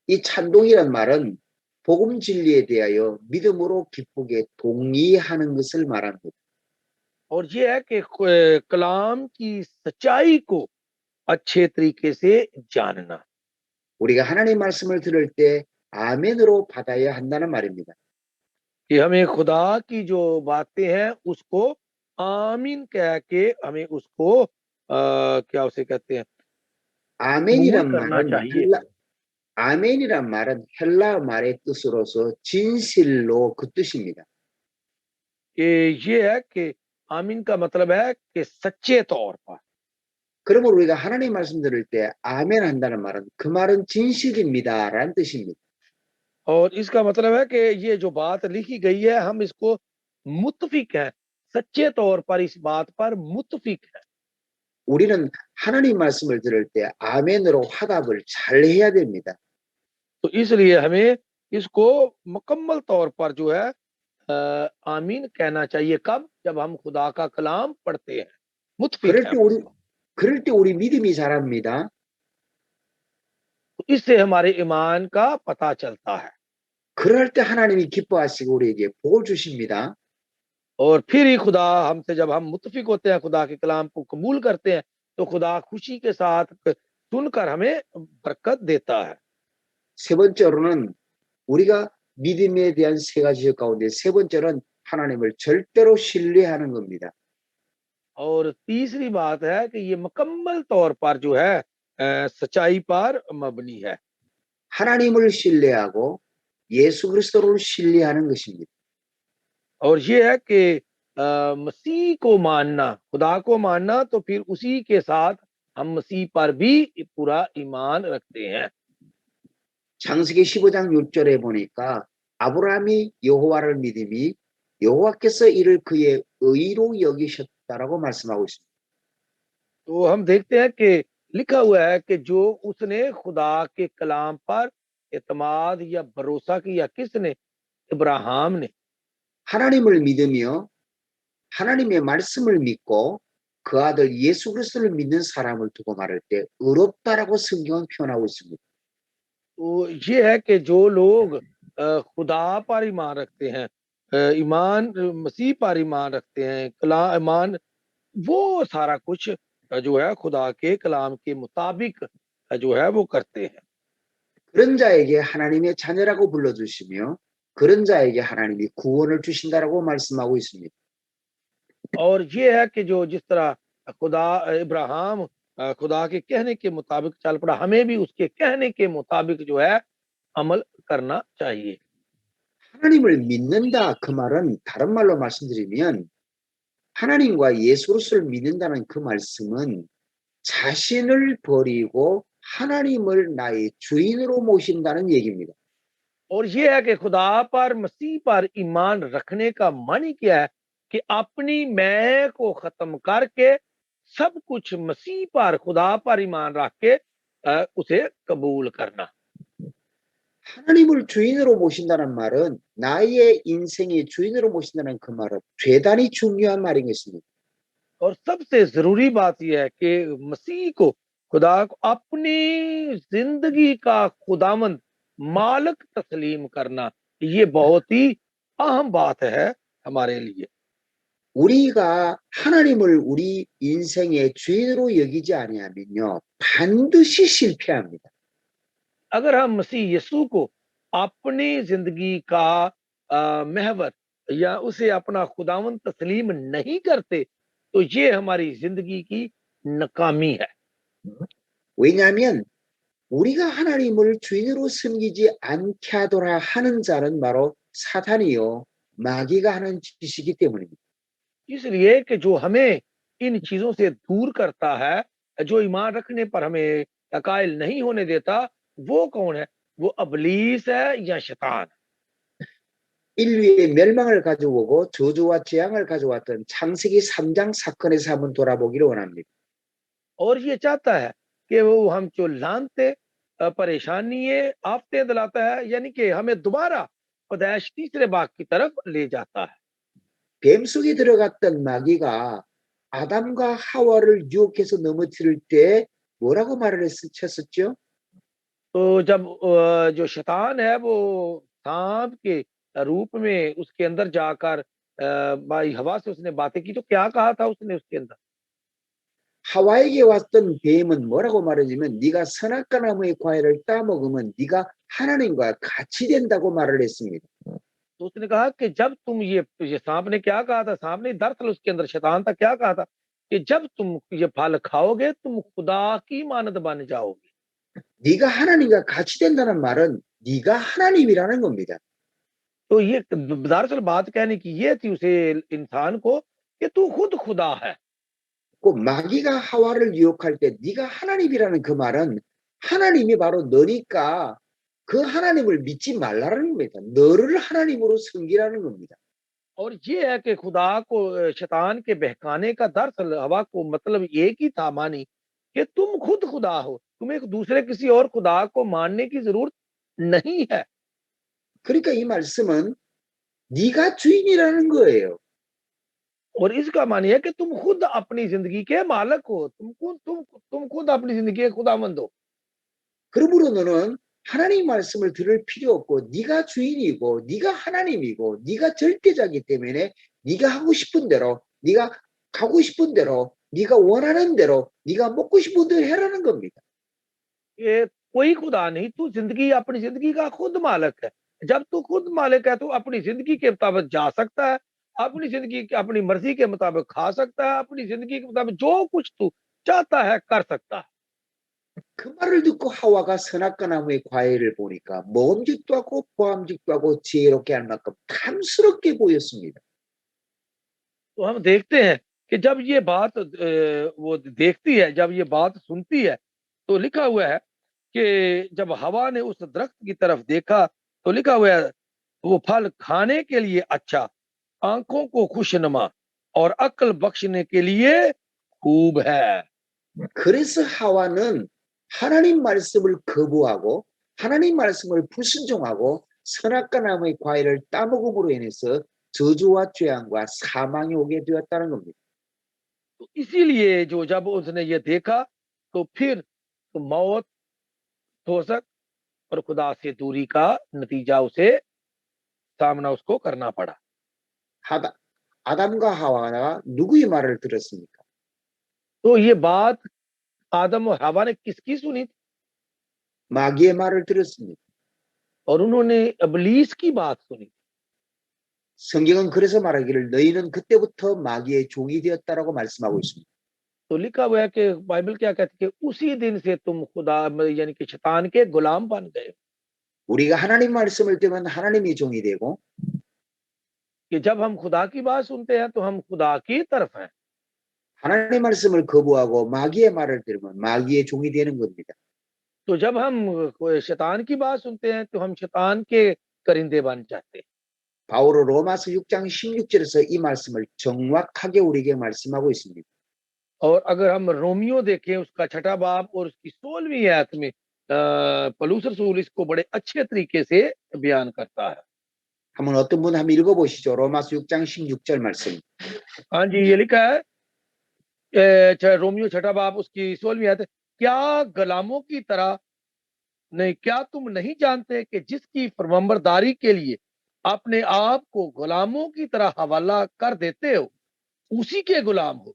Speaker 1: 이 찬동이란 말은 복음 진리에 대하여 믿음으로 기쁘게 동의하는 것을 말합니다.
Speaker 2: और ये है कि कलाम की सच्चाई को अच्छे तरीके से जानना।
Speaker 1: 우리가 하나님 말씀을 들을 때 아멘으로 받아야 한다는 말입니다.
Speaker 2: कि हमें खुदा की जो बातें हैं उसको आमीन कह के हमें उसको क्या उसे कहते हैं,
Speaker 1: 아멘이란
Speaker 2: करना
Speaker 1: 말은
Speaker 2: चाहिए।
Speaker 1: 아멘이란 말은 헬라 말의 뜻으로서 진실로 그 뜻입니다.
Speaker 2: कि ये है कि आमीन का मतलब है कि सच्चे तौर पर।
Speaker 1: 그러므로 우리가 하나님 말씀 들을 때 아멘 한다는 말은 그 말은 진실입니다라는 뜻입니다.
Speaker 2: और इसका मतलब है कि ये जो बात लिखी गई है हम इसको मुत्फिक है, सच्चे तौर पर इस बात पर मुत्फिक है।
Speaker 1: 우리는 하나님 말씀을 들을 때 아멘으로 화답을 잘 해야 됩니다.
Speaker 2: तो इसलिए हमें इसको मुकम्मल तौर पर जो है आमीन कहना चाहिए। कब? जब हम खुदा का कलाम पढ़ते हैं, मुत्फिक
Speaker 1: 그럴
Speaker 2: है।
Speaker 1: 때 그럴 때 우리 믿음이 자랍니다.
Speaker 2: तो इससे हमारे ईमान का पता चलता है।
Speaker 1: 그럴 때 하나님이 기뻐하시고 우리에게 복을 주십니다.
Speaker 2: और फिर ही खुदा हमसे, जब हम मुत्फिक होते हैं, खुदा के कलाम को कबूल करते हैं, तो खुदा खुशी के साथ सुनकर हमें बरकत देता है।
Speaker 1: 세 번째로는 우리가 믿음에 대한 세 가지 가운데 세 번째는 하나님을 절대로 신뢰하는 겁니다.
Speaker 2: और तीसरी बात है कि ये मुकम्मल तौर पर जो है सच्चाई पर मबनी है।
Speaker 1: 하나님을 신뢰하고 예수 그리스도를 신뢰하는 것입니다.
Speaker 2: और ये है कि मसीह को मानना, खुदा को मानना, तो फिर उसी के साथ हम मसीह पर भी पूरा ईमान रखते हैं।
Speaker 1: 창세기 15장 6절에 보니까 아브라함이 여호와를 믿음이 여호와께서 이를 그의 의로 여기셨다라고 말씀하고 있습니다.
Speaker 2: तो हम देखते हैं कि लिखा हुआ है कि जो उसने खुदा के कलाम पर एतमाद या भरोसा किया, किसने? इब्राहिम ने।
Speaker 1: 하나님을 믿으며 하나님의 말씀을 믿고 그 아들 예수 그리스도를 믿는 사람을 두고 말할 때 의롭다라고 성경은 표현하고 있습니다.
Speaker 2: तो ये है कि जो लोग खुदा पर ईमान रखते हैं, ईमान मसीह पर ईमान रखते हैं, कलाम ईमान, वो सारा कुछ जो है खुदा के कलाम के मुताबिक जो है वो करते हैं।
Speaker 1: 그런 자에게 하나님의 자녀라고 불러주시며 그런 자에게 하나님이 구원을 주신다라고 말씀하고 있습니다.
Speaker 2: और ये है कि जो जिस तरह खुदा इब्राहिम खुदा के कहने के मुताबिक चल पड़ा, हमें भी उसके कहने के मुताबिक जो है अमल करना चाहिए।
Speaker 1: 하나님을 믿는다 그 말은 다른 말로 말씀드리면 하나님과 예수 그리스도를 믿는다는 그 말씀은 자신을 버리고 하나님을 나의 주인으로 모신다는 얘기입니다.
Speaker 2: और ये है कि खुदा पर, मसीह पर ईमान रखने का मानी क्या है? कि अपनी मैं को खत्म करके सब कुछ मसीह पर, खुदा पर ईमान रख के उसे कबूल करना।
Speaker 1: 하나님을 주인으로 모신다는 말은 나의 인생의 주인으로 모신다는 그 말은 대단히 중요한 말인 것입니다.
Speaker 2: और सबसे जरूरी बात यह है कि मसीह को, खुदा को अपनी जिंदगी का खुदावंद, मालिक तस्लीम करना, ये बहुत ही अहम बात है हमारे लिए।
Speaker 1: 우리가 하나님을 우리 인생의 주인으로 여기지 아니하면요 반드시 실패합니다.
Speaker 2: अगर हम मसीह यीशु को अपनी जिंदगी का महवर या उसे अपना खुदावंद तस्लीम नहीं करते, तो ये हमारी जिंदगी की नाकामी है।
Speaker 1: 왜냐하면 우리가 하나님을 주인으로 섬기지 않게 하더라 하는 자는 바로 사탄이요 마귀가 하는 짓이기 때문입니다.
Speaker 2: इसलिए कि जो हमें इन चीजों से दूर करता है, जो ईमान रखने पर हमें कायल नहीं होने देता, वो कौन है? वो अबलीस है या शैतान है।
Speaker 1: 인류의 멸망을 가져오고 저주와 재앙을 가져왔던 창세기 3장 사건에서 한번 돌아보기를 원합니다.
Speaker 2: और ये चाहता है कि वो हम जो लानते, परेशानी, आफतें दिलाता है, यानी कि हमें दोबारा पैदाइश तीसरे भाग की तरफ ले जाता है।
Speaker 1: 뱀 속에 들어갔던 마귀가 아담과 하와를 유혹해서 넘어뜨릴 때 뭐라고 말을 쳤었죠?
Speaker 2: तो जब जो शैतान है वो सांप के रूप में उसके अंदर जाकर भाई हवा से उसने बातें की, तो क्या कहा था उसने उसके अंदर?
Speaker 1: 하와에게 왔던 뱀은 뭐라고 말하냐면 네가 선악과 나무의 과일을 따먹으면 네가 하나님과 같이 된다고 말을 했습니다.
Speaker 2: तो उसने कहा कि जब तुम ये सांप ने क्या कहा था? सांप ने, दरअसल उसके अंदर शैतान था, क्या कहा था कि जब तुम ये फल खाओगे तुम खुदा की मानद बन जाओगे।
Speaker 1: 네가 하나님과 같이 된다는 말은 네가 하나님이라는 겁니다.
Speaker 2: तो ये दरअसल बात कहने की ये थी उसे, इंसान को, कि तू खुद खुदा है।
Speaker 1: 그 마귀가 하와를 유혹할 때 네가 하나님이라는 그 말은 하나님이 바로 너니까 그 하나님을 믿지 말라는 겁니다. 너를 하나님으로 섬기라는 겁니다.
Speaker 2: और ये है कि खुदा को शैतान के बहकाने का दरअसल हवा को मतलब एक ही था, मानी कि तुम खुद खुदा हो, तुम्हें एक दूसरे किसी और खुदा को मानने की जरूरत नहीं है।
Speaker 1: 그러니까 이 말씀은 네가 주인이라는 거예요.
Speaker 2: और इसका मानी है कि तुम खुद अपनी जिंदगी के मालिक हो, तुम खुद अपनी जिंदगी के खुदावंद हो।
Speaker 1: 그러므로 너는 하나님 말씀을 들을 필요 없고 네가 주인이고 네가 하나님이고 네가 절대자기 때문에 네가 하고 싶은 대로 네가 가고 싶은 대로 네가 원하는 대로 네가 먹고 싶은 대로 해라는 겁니다.
Speaker 2: ये कोई खुदा नहीं, तू जिंदगी, अपनी जिंदगी का खुद मालिक है। जब तू खुद मालिक है तो अपनी जिंदगी के मुताबिक जा सकता है, अपनी जिंदगी की अपनी मर्जी के मुताबिक खा सकता है, अपनी जिंदगी के मुताबिक जो कुछ तू चाहता है कर सकता है।
Speaker 1: 그 말을 듣고 하와가 선악과 나무의 과일을 보니까 먹음직도 하고 보암직도 하고 지혜롭게 할 만큼 탐스럽게 보였습니다.
Speaker 2: तो हम देखते हैं कि जब ये बात वो देखती है, जब ये बात सुनती है, तो लिखा हुआ है कि जब हवा ने उस दरख्त की तरफ देखा तो लिखा हुआ है वो फल खाने के लिए अच्छा, आंखों को खुशनुमा और अक्ल बख्शने के लिए खूब है।
Speaker 1: 그래서 하와는 하나님 말씀을 거부하고 하나님 말씀을 불순종하고 선악과 나무의 과일을 따먹음으로 인해서 저주와 죄악과 사망이 오게 되었다는 겁니다.
Speaker 2: तो इसीलिए जो जब उसने ये देखा तो फिर तो मौत, दोजख और खुदा से दूरी का नतीजा उसे सामना उसको करना पड़ा।
Speaker 1: 하다, 아담과 하와가 누구의 말을 들었습니까?
Speaker 2: तो ये बात आदम और हवा ने किसकी सुनी थी?
Speaker 1: 마귀의 말을 들었습니다.
Speaker 2: और उन्होंने इब्लीस की बात सुनी।
Speaker 1: 성경은 그래서 말하기를 너희는 그때부터 마귀의 종이 되었다라고 말씀하고 있습니다.
Speaker 2: तो लिखा हुआ है कि बाइबल क्या कहती है कि उसी दिन से तुम खुदा यानी कि शैतान के गुलाम बन गए।
Speaker 1: 우리가 하나님 말씀을 들으면 하나님의 종이 되고
Speaker 2: कि जब हम खुदा की बात सुनते हैं तो हम खुदा की तरफ हैं,
Speaker 1: 하나님 말씀을 거부하고 마귀의 말을 들으면 마귀의 종이 되는 겁니다.
Speaker 2: तो जब हम शैतान की बात सुनते हैं तो हम शैतान के करिंदे बन जाते हैं।
Speaker 1: 바울은 로마서 6장 16절에서 이 말씀을 정확하게 우리에게 말씀하고 있습니다.
Speaker 2: और अगर हम रोमियो देखें उसका छठा बाब और उसकी 16वीं आयत में पौलुस रसूल इसको बड़े अच्छे तरीके से बयान करता है।
Speaker 1: 한번 어떤 분 한번 읽어보시죠. 로마서 6장 16절 말씀.
Speaker 2: हाँ जी, ये लिखा है रोमियो छठा बाब उसकी 16वीं आयत, क्या गुलामों की तरह नहीं, क्या तुम नहीं जानते कि जिसकी फरमाबरदारी के लिए अपने आप को गुलामों की तरह हवाला कर देते हो उसी के गुलाम हो,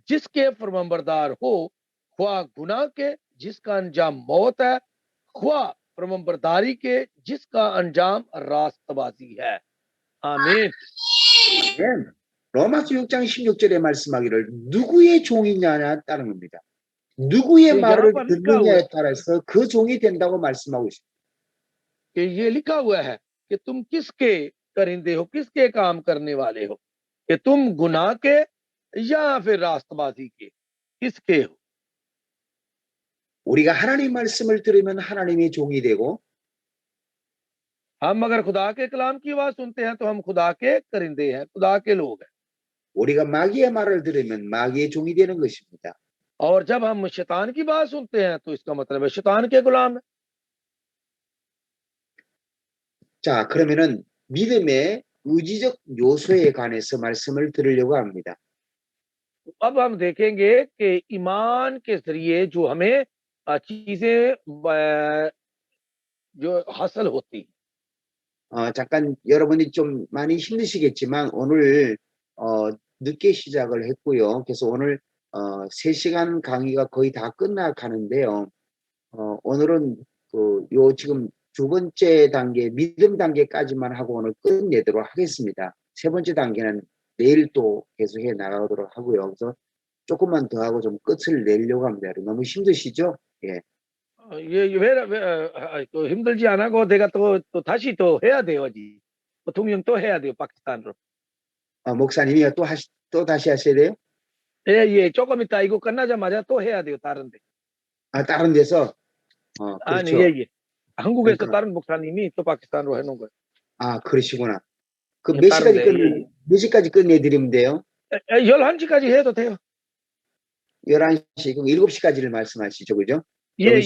Speaker 2: जिसके फरमाबरदार हो, ख्वा गुनाह के जिसका अंजाम मौत है, ख्वा फरमाबरदारी के जिसका अंजाम रास्तबाजी है। आमीन।
Speaker 1: 네. 로마서 6장 16절에 말씀하기를 누구의 종이냐에 따른 겁니다. 누구의
Speaker 2: 그
Speaker 1: 말을
Speaker 2: 양반
Speaker 1: 듣느냐에 따라서 그 종이 된다고 말씀하고 있습니다.
Speaker 2: कि ये लिखा हुआ है कि तुम किसके करिंदे हो, किसके काम करने वाले हो, कि तुम गुनाह के या फिर रास्तबाजी के, किसके हो।
Speaker 1: 우리가 하나님 말씀을 들으면 하나님의 종이 되고
Speaker 2: हम अगर खुदा के कलाम की आवाज सुनते हैं तो हम खुदा के करिंदे हैं, खुदा के लोग हैं।
Speaker 1: 우리가 마귀의 말을 들으면 마귀의 종이 되는 것입니다.
Speaker 2: और जब हम शैतान की बात सुनते हैं तो इसका मतलब है शैतान के गुलाम है।
Speaker 1: 자, 그러면은 믿음의 의지적 요소에 관해서 말씀을 들으려고 합니다.
Speaker 2: अब हम देखेंगे कि ईमान के जरिए जो हमें चीजें जो हासिल होती।
Speaker 1: 잠깐 여러분이 좀 많이 힘드시겠지만 오늘 늦게 시작을 했고요. 그래서 오늘 3시간 강의가 거의 다 끝나가는데요. 오늘은 요 지금 두 번째 단계 믿음 단계까지만 하고 오늘 끝내도록 하겠습니다. 세 번째 단계는 내일 또 계속해 나가도록 하고요. 그래서 조금만 더 하고 좀 끝을 내려고 합니다. 너무 힘드시죠? 예.
Speaker 2: 또 힘들지 않아 되가 또 다시 또 해야 돼요. 통영 또 해야 돼요. 파키스탄으로.
Speaker 1: 목사님이요 또 다시 하셔야 돼요?
Speaker 2: 예, 조금 이따 이거 끝나자마자 또 해야 돼요. 다른 데.
Speaker 1: 다른 데서?
Speaker 2: 아니,
Speaker 1: 그렇죠.
Speaker 2: 예. 한국에서
Speaker 1: 그러니까.
Speaker 2: 다른 목사님이 또 파키스탄으로 해놓은 거예요.
Speaker 1: 그러시구나. 그
Speaker 2: 예,
Speaker 1: 몇 시까지
Speaker 2: 다른데,
Speaker 1: 몇 시까지 끝내드리면 돼요?
Speaker 2: 11시까지 해도 돼요.
Speaker 1: 11시, 그럼 7시까지를 말씀하시죠, 그죠?
Speaker 2: 예.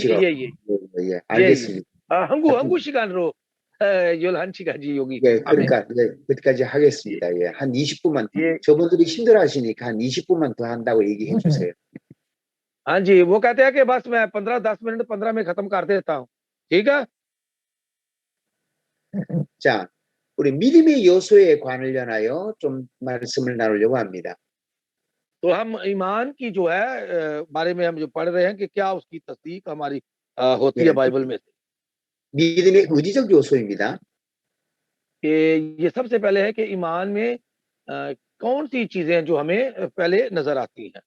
Speaker 1: 알겠습니다.
Speaker 2: 한국 시간으로 11시까지 여기.
Speaker 1: 예, 그러니까 그때까지 하겠습니다. 예, 한 20분만.
Speaker 2: 예.
Speaker 1: 저분들이 힘들어하시니까 한 20분만 더 한다고 얘기해 주세요.
Speaker 2: हाँ जी, वो कहते हैं कि बस मैं 15-10 मिनट 15 में खत्म कर देता हूँ। ठीक है?
Speaker 1: 자, 우리 믿음의 요소에 관련하여 좀 말씀을 나누려고 합니다.
Speaker 2: तो हम ईमान की जो है बारे में हम जो पढ़ रहे हैं कि क्या उसकी तस्दीक हमारी होती है बाइबल में से।
Speaker 1: 믿음의 의지적 요소입니다.
Speaker 2: कि ये सबसे पहले है कि ईमान में कौन सी चीजें जो हमें पहले नजर आती हैं।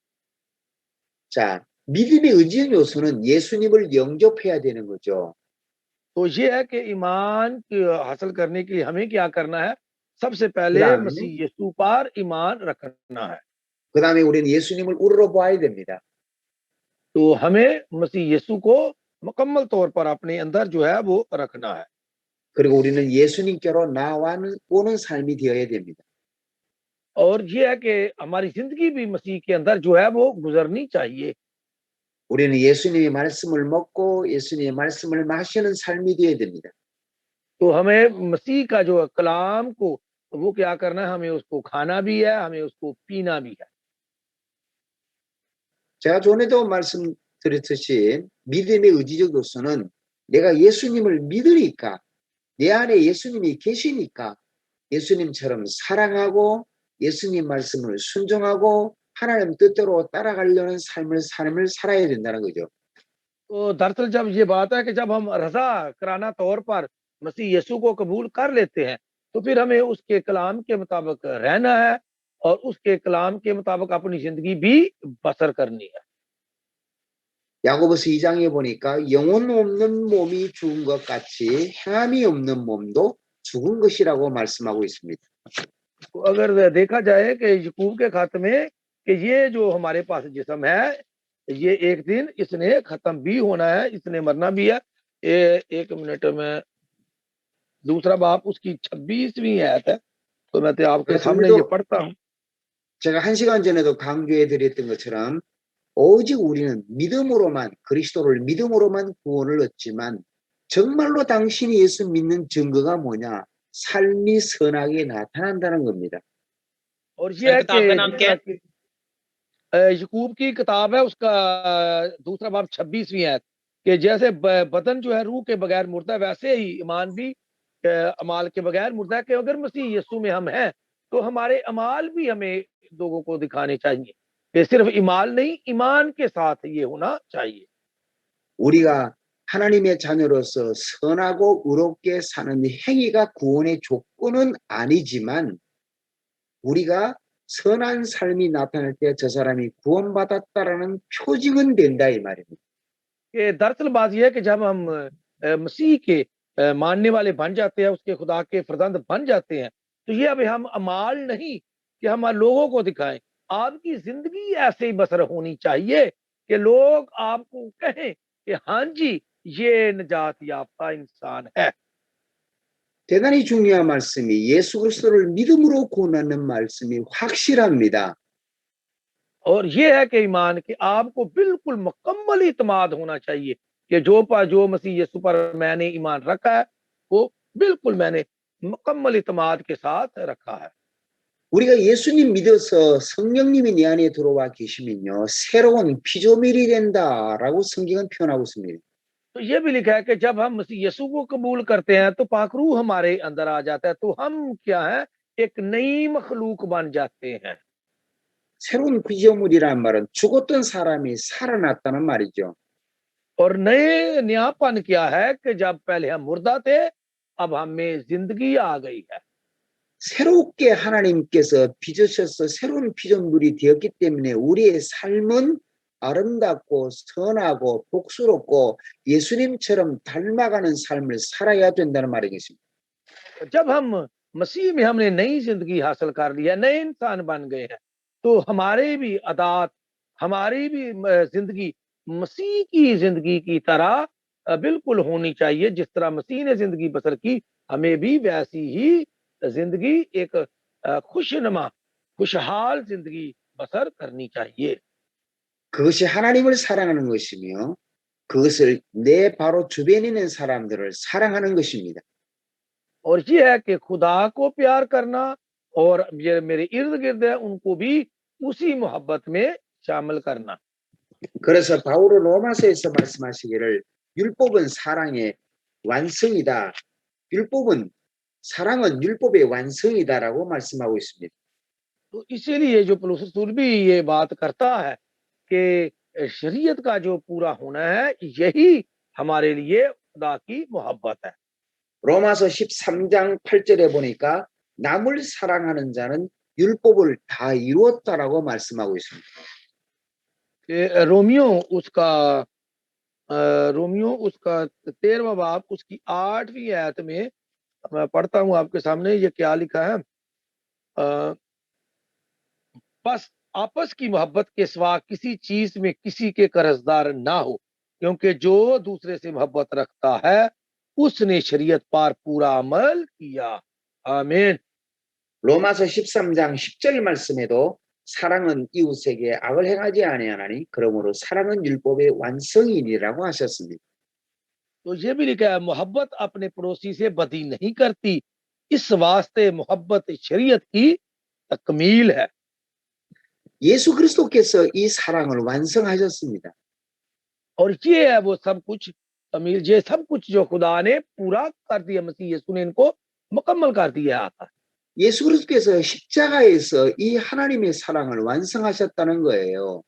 Speaker 1: 자, 믿음의 의지적 요소는 예수님을 영접해야 되는 거죠.
Speaker 2: तो ये है कि ईमान हासिल करने के लिए हमें क्या करना है, सबसे पहले
Speaker 1: 그다음에?
Speaker 2: मसीह यीशु पर ईमान रखना है।
Speaker 1: 그 다음에 우리는 예수님을 우러러 봐야 됩니다.
Speaker 2: तो हमें मसीह यीशु को मुकम्मल तौर पर अपने अंदर जो है वो रखना है।
Speaker 1: 그리고 우리는 예수님께로 나아오는 삶이 되어야 됩니다.
Speaker 2: और ये है कि हमारी जिंदगी भी मसीह के अंदर जो है वो गुजरनी चाहिए।
Speaker 1: 우리는 예수님의 말씀을 먹고 예수님의 말씀을 마시는 삶이 되어야 됩니다.
Speaker 2: तो हमें मसीह का जो कलाम को वो क्या करना है, हमें उसको खाना भी है, हमें उसको पीना भी है।
Speaker 1: 제가 전에도 말씀드렸듯이 믿음의 의지적 요소는 내가 예수님을 믿으니까 내 안에 예수님이 계시니까 예수님처럼 사랑하고 예수님 말씀을 순종하고 하나님 뜻대로 따라가려는 삶을 살아야 된다는 거죠.
Speaker 2: तो दरअसल जब ये बात है कि जब हम रजा कराना तौर पर मसीह यीशु को कबूल कर लेते हैं तो फिर हमें उसके कलाम के मुताबिक रहना है और उसके कलाम के मुताबिक अपनी जिंदगी भी बसर करनी है।
Speaker 1: 야고보서 2장에 보니까 영혼 없는 몸이 죽은 것 같이 행함이 없는 몸도 죽은 것이라고 말씀하고 있습니다.
Speaker 2: तो अगर देखा जाए कि यकूब के खत में कि ये जो हमारे पास जिस्म है ये एक दिन इसने खत्म भी होना है, इसने मरना भी है। एक मिनट में दूसरा बाप उसकी 26वीं आयत है। तो मैं तो आपके
Speaker 1: 그래서
Speaker 2: सामने ये
Speaker 1: 우리도
Speaker 2: पढ़ता हूँ।
Speaker 1: 제가 1시간 전에도 강조해 드렸던 것처럼 오직 우리는 믿음으로만 그리스도를 믿음으로만 구원을 얻지만 정말로 당신이 예수 믿는 증거가 뭐냐? 삶이 선하게 나타난다는 겁니다.
Speaker 2: और ये
Speaker 4: सर
Speaker 2: है
Speaker 4: किताब का
Speaker 2: कि
Speaker 4: नाम
Speaker 2: जिस
Speaker 4: क्या
Speaker 2: तरह
Speaker 4: है?
Speaker 2: की यकूब की किताब है, उसका दूसरा बाब 26वीं आयत, कि जैसे बदन जो है रूह के बगैर मुर्दा है, वैसे ही ईमान भी अमाल के बगैर मुर्दा है, कि अगर मसीह यीशु में हम हैं तो हमारे अमाल भी हमें लोगों को दिखाने चाहिए, कि सिर्फ ईमान नहीं, ईमान के साथ ये होना चाहिए।
Speaker 1: 우리가 하나님의 자녀로서 선하고 의롭게 사는 행위가 구원의 조건은 아니지만 우리가 선한 삶이 나타날 때 저 사람이 구원받았다라는 표징은 된다 이 말입니다.
Speaker 2: कि दरअसल बात यह है कि जब हम मसीह के मानने वाले बन जाते हैं, उसके खुदा के फर्जंद बन जाते हैं, तो ये अभी हम अमाल नहीं कि हम लोगों को दिखाएं। आपकी जिंदगी ऐसे ही बसर होनी चाहिए कि लोग आपको कहें कि हाँ जी, ये निजात याफ्ता इंसान है।
Speaker 1: 대단히 중요한 말씀이 예수 그리스도를 믿음으로 구원하는 말씀이 확실합니다.
Speaker 2: और ये है कि ईमान कि आपको बिल्कुल मुकम्मल इत्मीनान होना चाहिए कि जो मसीह यीशु पर मैंने ईमान रखा है, वो बिल्कुल मैंने मुकम्मल इत्मीनान के साथ रखा है।
Speaker 1: 우리가 예수님 믿어서 성령님이 내 안에 들어와 계시면요. 새로운 피조물이 된다라고 성경은 표현하고 있습니다.
Speaker 2: तो ये भी लिखा है कि जब हम मसीह यीशु को कबूल करते हैं तो पाक रूह हमारे अंदर आ जाता है, तो हम क्या है, एक नई मखलूक बन जाते हैं।
Speaker 1: 새로운 피조물이란 말은 죽었던 사람이 살아났다는 말이죠.
Speaker 2: और नए नयापन क्या है कि जब पहले हम मुर्दा थे, अब हमें जिंदगी आ गई है।
Speaker 1: 새롭게 하나님께서 빚으셔서 새로운 피조물이 되었기 때문에 우리의 삶은 아름답고 선하고 복스럽고 예수님처럼 닮아가는 삶을 살아야 된다는 말이겠습니다.
Speaker 2: जब हम मसीह में हमने नई जिंदगी हासिल कर लिया, नए इंसान बन गए हैं, तो हमारे भी अदात, हमारी भी जिंदगी मसीह की जिंदगी की तरह बिल्कुल होनी चाहिए। जिस तरह मसीह ने जिंदगी बसर की, हमें भी वैसी ही जिंदगी, एक खुशनुमा खुशहाल जिंदगी बसर करनी चाहिए।
Speaker 1: 그것이 하나님을 사랑하는 것이며 그것을 내 바로 주변에 있는 사람들을 사랑하는 것입니다.
Speaker 2: और ये है कि खुदा को प्यार करना और ये मेरे इर्द गिर्द है उनको भी उसी मोहब्बत में शामिल करना।
Speaker 1: 그래서 바울은 로마서에서 말씀하시기를 율법은 사랑의 완성이다. 사랑은 율법의 완성이다라고 말씀하고 있습니다.
Speaker 2: तो इसीलिए जो पौलुस रसूल भी ये बात करता है कि शरीयत का जो पूरा होना है, यही हमारे लिए खुदा की मोहब्बत है।
Speaker 1: 로마서 13장 8절에 보니까 남을 사랑하는 자는 율법을 다 이루었다라고 말씀하고 있습니다.
Speaker 2: कि रोमियो उसका 13वां बाब उसकी 8वीं आयत में मैं पढ़ता हूँ आपके सामने, ये क्या लिखा है। अ, बस आपस की मोहब्बत के सिवा किसी चीज में किसी के कर्जदार ना हो, क्योंकि जो दूसरे से मोहब्बत रखता है उसने शरीयत पर पूरा अमल किया। आमीन।
Speaker 1: 로마서 13장 10절 말씀에도 사랑은 이웃에게 악을 행하지 아니하나니 그러므로 사랑은 율법의 완성이니라고 하셨습니다.
Speaker 2: तो ये भी लिखा है, मोहब्बत अपने पड़ोसी से बदी नहीं करती, इस वास्ते मोहब्बत शरीयत की तकमील है।
Speaker 1: 예수 그리스도께서 이 사랑을 완성하셨습니다.
Speaker 2: और ये है वो सब कुछ तमील, ये सब कुछ जो खुदा ने पूरा कर दिया, मसीह यीशु ने इनको मुकम्मल कर दिया आता।
Speaker 1: 예수 그리스도께서 십자가에서 이 하나님의 사랑을 완성하셨다는 거예요.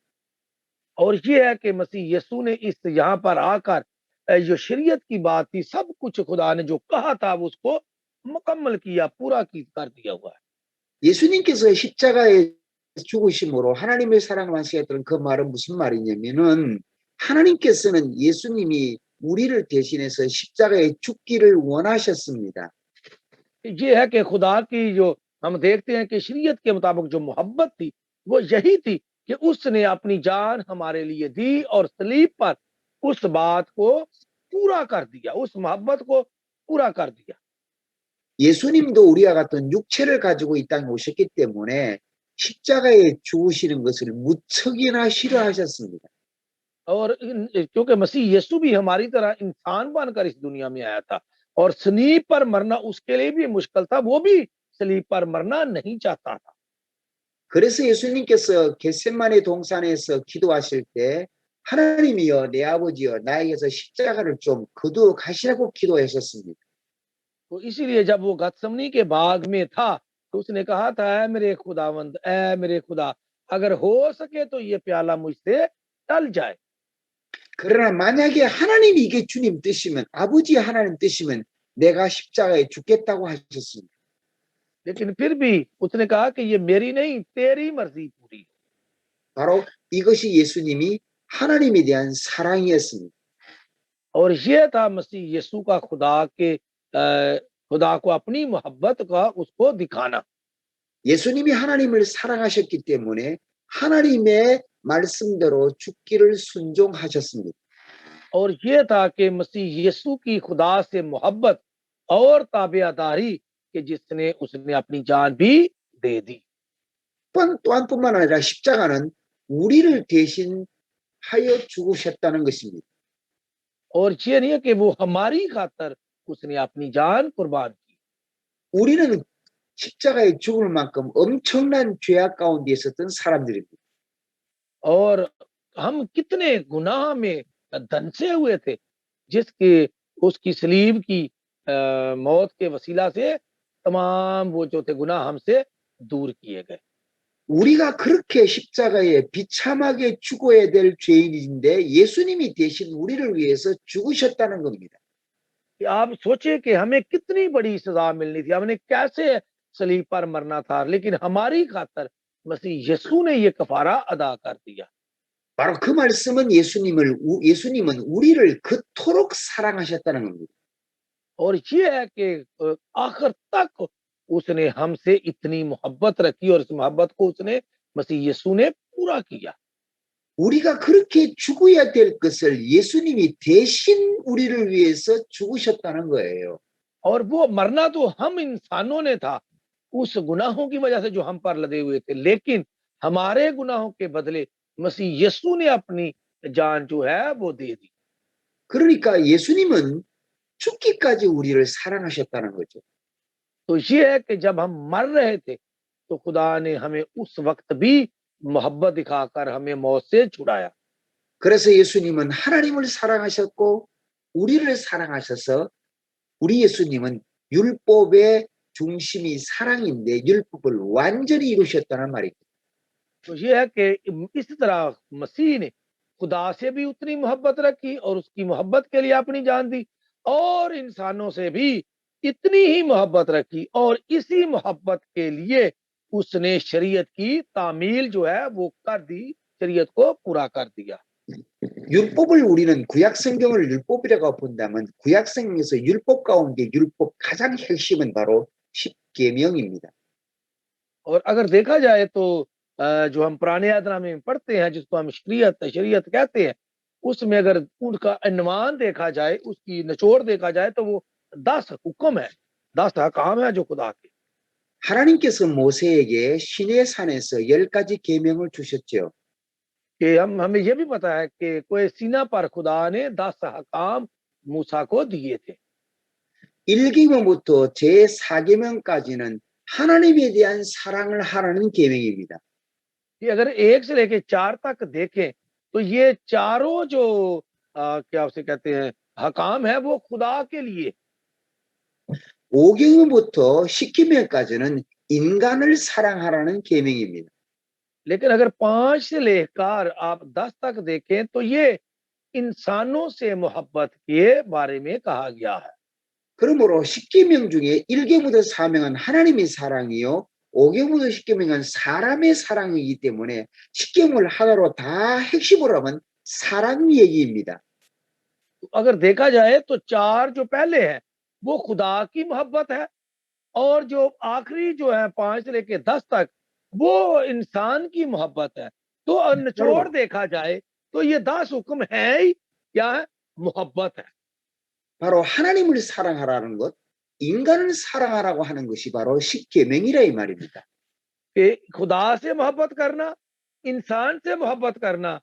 Speaker 2: और ये है कि मसीह यीशु ने इस यहाँ पर आकर जो शरीयत की बात थी, सब कुछ खुदा ने जो कहा था वो उसको मुकम्मल किया, पूरा की कर दिया हुआ है।
Speaker 1: 예수님께서 십자가에 죽으심으로 하나님의 사랑을 완성했다는 그 말은 무슨 말이냐면은 하나님께서는 예수님이 우리를 대신해서 십자가에 죽기를 원하셨습니다.
Speaker 2: ये है कि खुदा की जो हम देखते हैं कि शरीयत के मुताबिक जो मोहब्बत थी वो यही थी कि उसने अपनी जान हमारे लिए दी और सलीब पर उस बात को पूरा कर दिया, उस मोहब्बत को पूरा कर दिया।
Speaker 1: 예수님도 우리와 같은 육체를 가지고 이 땅에 오셨기 때문에 십자가에 죽으시는 것을 무척이나 싫어하셨습니다.
Speaker 2: और क्योंकि मसीह यीशु भी हमारी तरह इंसान बनकर इस दुनिया में आया था और सलीब पर मरना उसके लिए भी मुश्किल था, वो भी सलीब पर मरना नहीं चाहता था।
Speaker 1: 그래서 예수님께서 겟세마네 동산에서 기도하실 때 하나님이여 내 아버지여 나에게서 십자가를 좀 거두어 가시라고 기도하셨습니다.
Speaker 2: तो इसीलिए जब वो गतसमनी के बाग में था तो उसने कहा था, ऐ मेरे खुदावंद, ऐ मेरे खुदा, अगर हो सके तो ये प्याला मुझसे टल जाए।
Speaker 1: 그러나 만약에 하나님이 이게 주님 뜻이면 아버지 하나님 뜻이면 내가 십자가에 죽겠다고 하셨습니다.
Speaker 2: लेकिन फिर भी उसने कहा कि ये मेरी नहीं, तेरी मर्जी पूरी।
Speaker 1: 바로 이것이 예수님이 하나님에 대한 사랑이었습니다.
Speaker 2: और ये था मसीह यीशु का खुदा को अपनी मोहब्बत का उसको दिखाना।
Speaker 1: 예수님이 하나님을 사랑하셨기 때문에 하나님의 말씀대로 죽기를 순종하셨습니다.
Speaker 2: और ये था कि मसीह यीशु की खुदा से मोहब्बत और ताबेदारी कि जिसने उसने अपनी जान भी दे दी।
Speaker 1: 또한뿐만 아니라 십자가는 우리를 대신하여 죽으셨다는 것입니다.
Speaker 2: और ये नहीं है कि वो हमारी खातर उसने अपनी जान कुर्बान की।
Speaker 1: 우리는 십자가에 죽을 만큼 엄청난 죄악 가운데 있었던 사람들입니다.
Speaker 2: और हम कितने गुनाह में धंसे हुए थे, जिसके उसकी सलीब की मौत के वसीला से तमाम वो जो थे गुनाह हमसे दूर किए गए।
Speaker 1: 우리가 그렇게 십자가에 비참하게 죽어야 될 죄인인데 예수님이 대신 우리를 위해서 죽으셨다는 겁니다.
Speaker 2: कि आप सोचे कि हमें कितनी बड़ी सजा मिलनी थी, हमने कैसे सलीब पर मरना था, लेकिन हमारी खातर मसीह यीशु ने ये कफारा अदा कर दिया।
Speaker 1: 바로 그 말씀은 예수님은 우리를 그토록 사랑하셨다는 겁니다.
Speaker 2: और ये है कि आखिर तक उसने हमसे इतनी मोहब्बत रखी और इस मोहब्बत को उसने मसीह यीशु ने पूरा किया।
Speaker 1: 우리가 그렇게 죽어야 될 것을 예수님이 대신 우리를 위해서 죽으셨다는 거예요.
Speaker 2: और वो मरना तो हम इंसानों ने था उस गुनाहों की वजह से जो हम पर लदे हुए थे, लेकिन हमारे गुनाहों के बदले मसीह यीशु ने अपनी जान जो है वो दे दी।
Speaker 1: 그러니까 예수님은 죽기까지 우리를 사랑하셨다는 거죠.
Speaker 2: तो ये है कि जब हम मर रहे थे तो खुदा ने हमें उस वक्त भी मोहब्बत दिखाकर हमें मौत से छुड़ाया।
Speaker 1: 그래서 예수님은 하나님을 사랑하셨고 우리를 사랑하셔서 우리 예수님은 율법의 중심이 사랑인데 율법을 완전히 이루셨다는 말입니다.
Speaker 2: तो ये है कि इस तरह मसीह ने खुदा से भी उतनी मोहब्बत रखी और उसकी मोहब्बत के लिए अपनी जान दी, और इंसानों से भी इतनी ही मोहब्बत रखी और इसी मोहब्बत के लिए उसने शरीयत की तामील जो है वो कर दी, शरीयत को पूरा कर दिया।
Speaker 1: 율법을 우리는 구약 성경을 율법이라고 본다면 구약 성경에서 율법 가운데 율법 가장 핵심은 바로 십계명입니다.
Speaker 2: और अगर देखा जाए तो जो हम पुराने यादनामे में पढ़ते हैं जिसको हम शरीयत कहते हैं, उसमें अगर उनका अन्वान देखा जाए, उसकी निचोड़ देखा जाए तो वो 10 हुक्म है, 10 हकाम है जो खुदा के।
Speaker 1: 하나님께서 모세에게 시내 산에서 10가지 계명을 주셨죠.
Speaker 2: कि हमें ये भी पता है कि कोई सीना पर खुदा ने 10 हकाम मूसा को दिए थे।
Speaker 1: 1계명부터 제4계명까지는 하나님에 대한 사랑을 하라는 계명입니다.
Speaker 2: कि अगर 1 से लेके 4 तक देखें तो ये चारों जो क्या उसे कहते हैं हकाम है वो खुदा के लिए।
Speaker 1: 5계명부터 10계명까지는 인간을 사랑하라는 계명입니다.
Speaker 2: लेकिन अगर 5 से लेकर आप 10 तक देखें तो ये इंसानों से मोहब्बत के बारे में कहा गया है।
Speaker 1: 그러므로 10계명 중에 1계명부터 4명은 하나님의 사랑이요 5계명부터 10계명은 사람의 사랑이기 때문에 10계명을 하나로 다 핵심으로 하면 사랑 얘기입니다.
Speaker 2: अगर देखा जाए तो 4 जो पहले हैं वो खुदा की मोहब्बत है, और जो आखिरी जो है 5 से लेके 10 तक वो इंसान की मोहब्बत है। तो निचोड़ देखा जाए तो ये 10 हुक्म है ही क्या है? मोहब्बत है।
Speaker 1: 바로 하나님을 사랑하라는 것, 인간을 사랑하라고 하는 것이 바로 십계명이라 이 말입니다.
Speaker 2: कि खुदा से मोहब्बत करना, इंसान से मोहब्बत करना,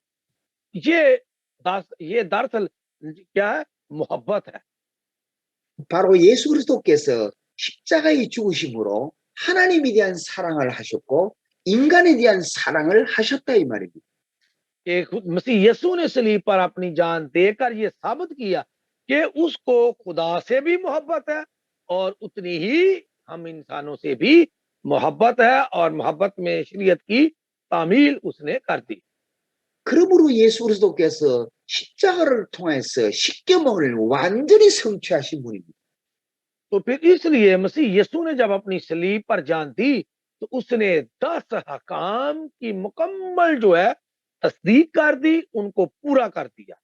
Speaker 2: ये दरअसल क्या है? मोहब्बत है।
Speaker 1: 바로 예수 그리스도께서 십자가의 죽으심으로 하나님에 대한 사랑을 하셨고 인간에 대한 사랑을 하셨다 이 말입니다.
Speaker 2: कि मसीह यीशु ने सलीब पर अपनी जान देकर ये साबित किया कि उसको खुदा से भी मोहब्बत है और उतनी ही हम इंसानों से भी मोहब्बत है और मोहब्बत में शरीयत की तामील उसने कर दी।
Speaker 1: 그러므로 예수 그리스도께서 십자가를 통해서 십계명을 완전히 성취하신 분입니다.
Speaker 2: तो फिर इसलिए मसीह यीशु ने जब अपनी सलीब पर जान दी तो उसने 10 हकाम की मुकम्मल जो है तस्दीक कर दी, उनको पूरा कर दिया।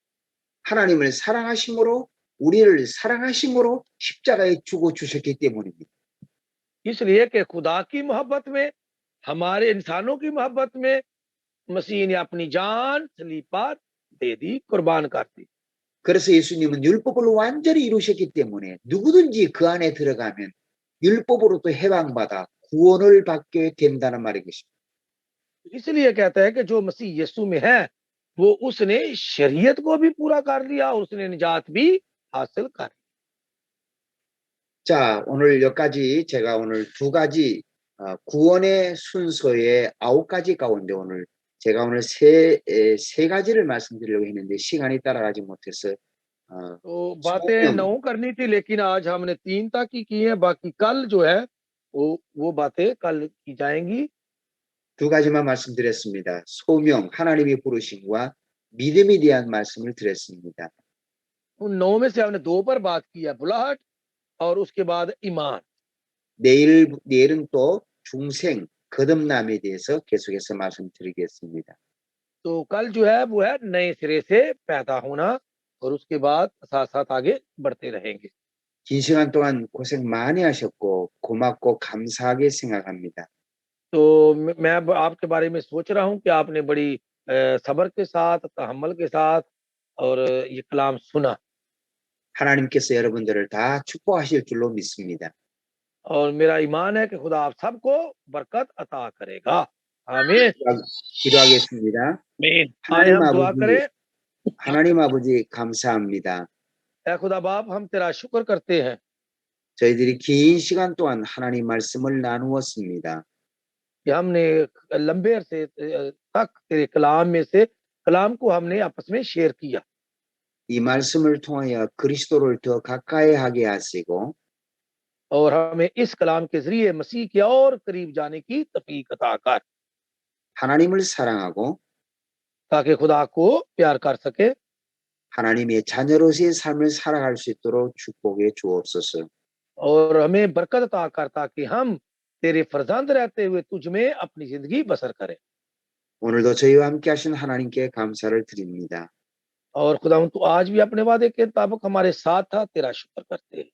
Speaker 1: 하나님을 사랑하심으로 우리를 사랑하심으로 십자가에 죽어 주셨기 때문입니다.
Speaker 2: इसलिए कि खुदा की मोहब्बत में, हमारे इंसानों की मोहब्बत में मसीह ने अपनी जान सलीब पर दे दी, कुर्बान कर दी।
Speaker 1: 그래서 예수님은 율법을 완전히 이루셨기 때문에 누구든지 그 안에 들어가면 율법으로도 해방받아 구원을 받게 된다는 말인 것입니다.
Speaker 2: इसलिए कहता है कि जो मसीह यीशु में है वो उसने शरीयत को भी पूरा कर लिया और उसने निजात भी हासिल कर ली।
Speaker 1: 자, 오늘 여기까지 제가 오늘 두 가지 구원의 순서의 9가지 가운데 오늘 제가 오늘 세 가지를 말씀드리려고 했는데 시간이 따라가지 못해서
Speaker 2: तो बातें 9 करनी थी लेकिन आज हमने 3 तक ही की है, बाकी कल जो है वो बातें कल की जाएंगी।
Speaker 1: 두 가지만 말씀드렸습니다. 소명, 하나님이 부르심과 믿음에 대한 말씀을 드렸습니다.
Speaker 2: उन 9 में से हमने 2 पर बात की है, बुलाहट और उसके बाद ईमान।
Speaker 1: 내일은 또 중생, 거듭남에 대해서 계속해서 말씀드리겠습니다.
Speaker 2: तो कल जो है वो है नए सिरे से पैदा होना और उसके बाद साथ साथ आगे बढ़ते रहेंगे।
Speaker 1: 긴 시간 동안 고생 많이 하셨고 고맙고 감사하게 생각합니다.
Speaker 2: तो मैं अब आपके बारे में सोच रहा हूँ कि आपने बड़ी सब्र के साथ, तहम्मुल के साथ और ये कलाम सुना
Speaker 1: 하나님께서 여러분들을 다 축복하실 줄로 믿습니다.
Speaker 2: और मेरा ईमान है कि खुदा आप सबको बरकत अता करेगा। आमीन।
Speaker 1: 기도하겠습니다.
Speaker 2: आमीन। आए हम दुआ करें।
Speaker 1: 하나님 아버지 감사합니다.
Speaker 2: ऐ खुदा बाप, हम तेरा शुक्र करते हैं
Speaker 1: 저희들이 긴 시간 동안 하나님 말씀을 나누었습니다.
Speaker 2: कि हमने लंबे अरसे तक तेरे कलाम में से कलाम को हमने आपस में शेयर किया।
Speaker 1: 이 말씀을 통하여 그리스도를 더 가까이 하게 하시고
Speaker 2: और हमें इस कलाम के जरिए मसीह के और करीब जाने की तौफीक अता कर,
Speaker 1: 하나님을 사랑하고
Speaker 2: ताकि खुदा को प्यार कर सके
Speaker 1: 하나님의 자녀로서의 삶을 살아갈 수 있도록 축복해 주옵소서.
Speaker 2: और हमें बरकत अता कर, ताकि हम तेरे फर्जंद रहते हुए तुझ में अपनी जिंदगी बसर करें।
Speaker 1: 오늘도 저희와 함께 하신 하나님께 감사를 드립니다.
Speaker 2: और खुदा तू आज भी अपने वादे के मुताबिक हमारे साथ था, तेरा शुक्र करते हैं।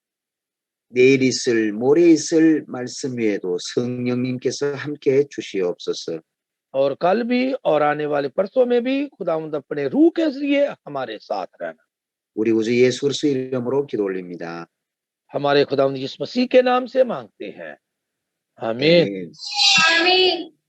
Speaker 1: 내일 있을 모레 있을 말씀 외에도 성령님께서 함께 주시옵소서.
Speaker 2: और कल भी और आने वाले परसों में भी खुदा अपने रूह के जरिए हमारे साथ रहना।
Speaker 1: 우리 구주 예수 그리스도 이름으로 기도 올립니다.
Speaker 2: हमारे खुदा यीशु मसीह के नाम से मांगते हैं, आमीन।
Speaker 1: 아멘.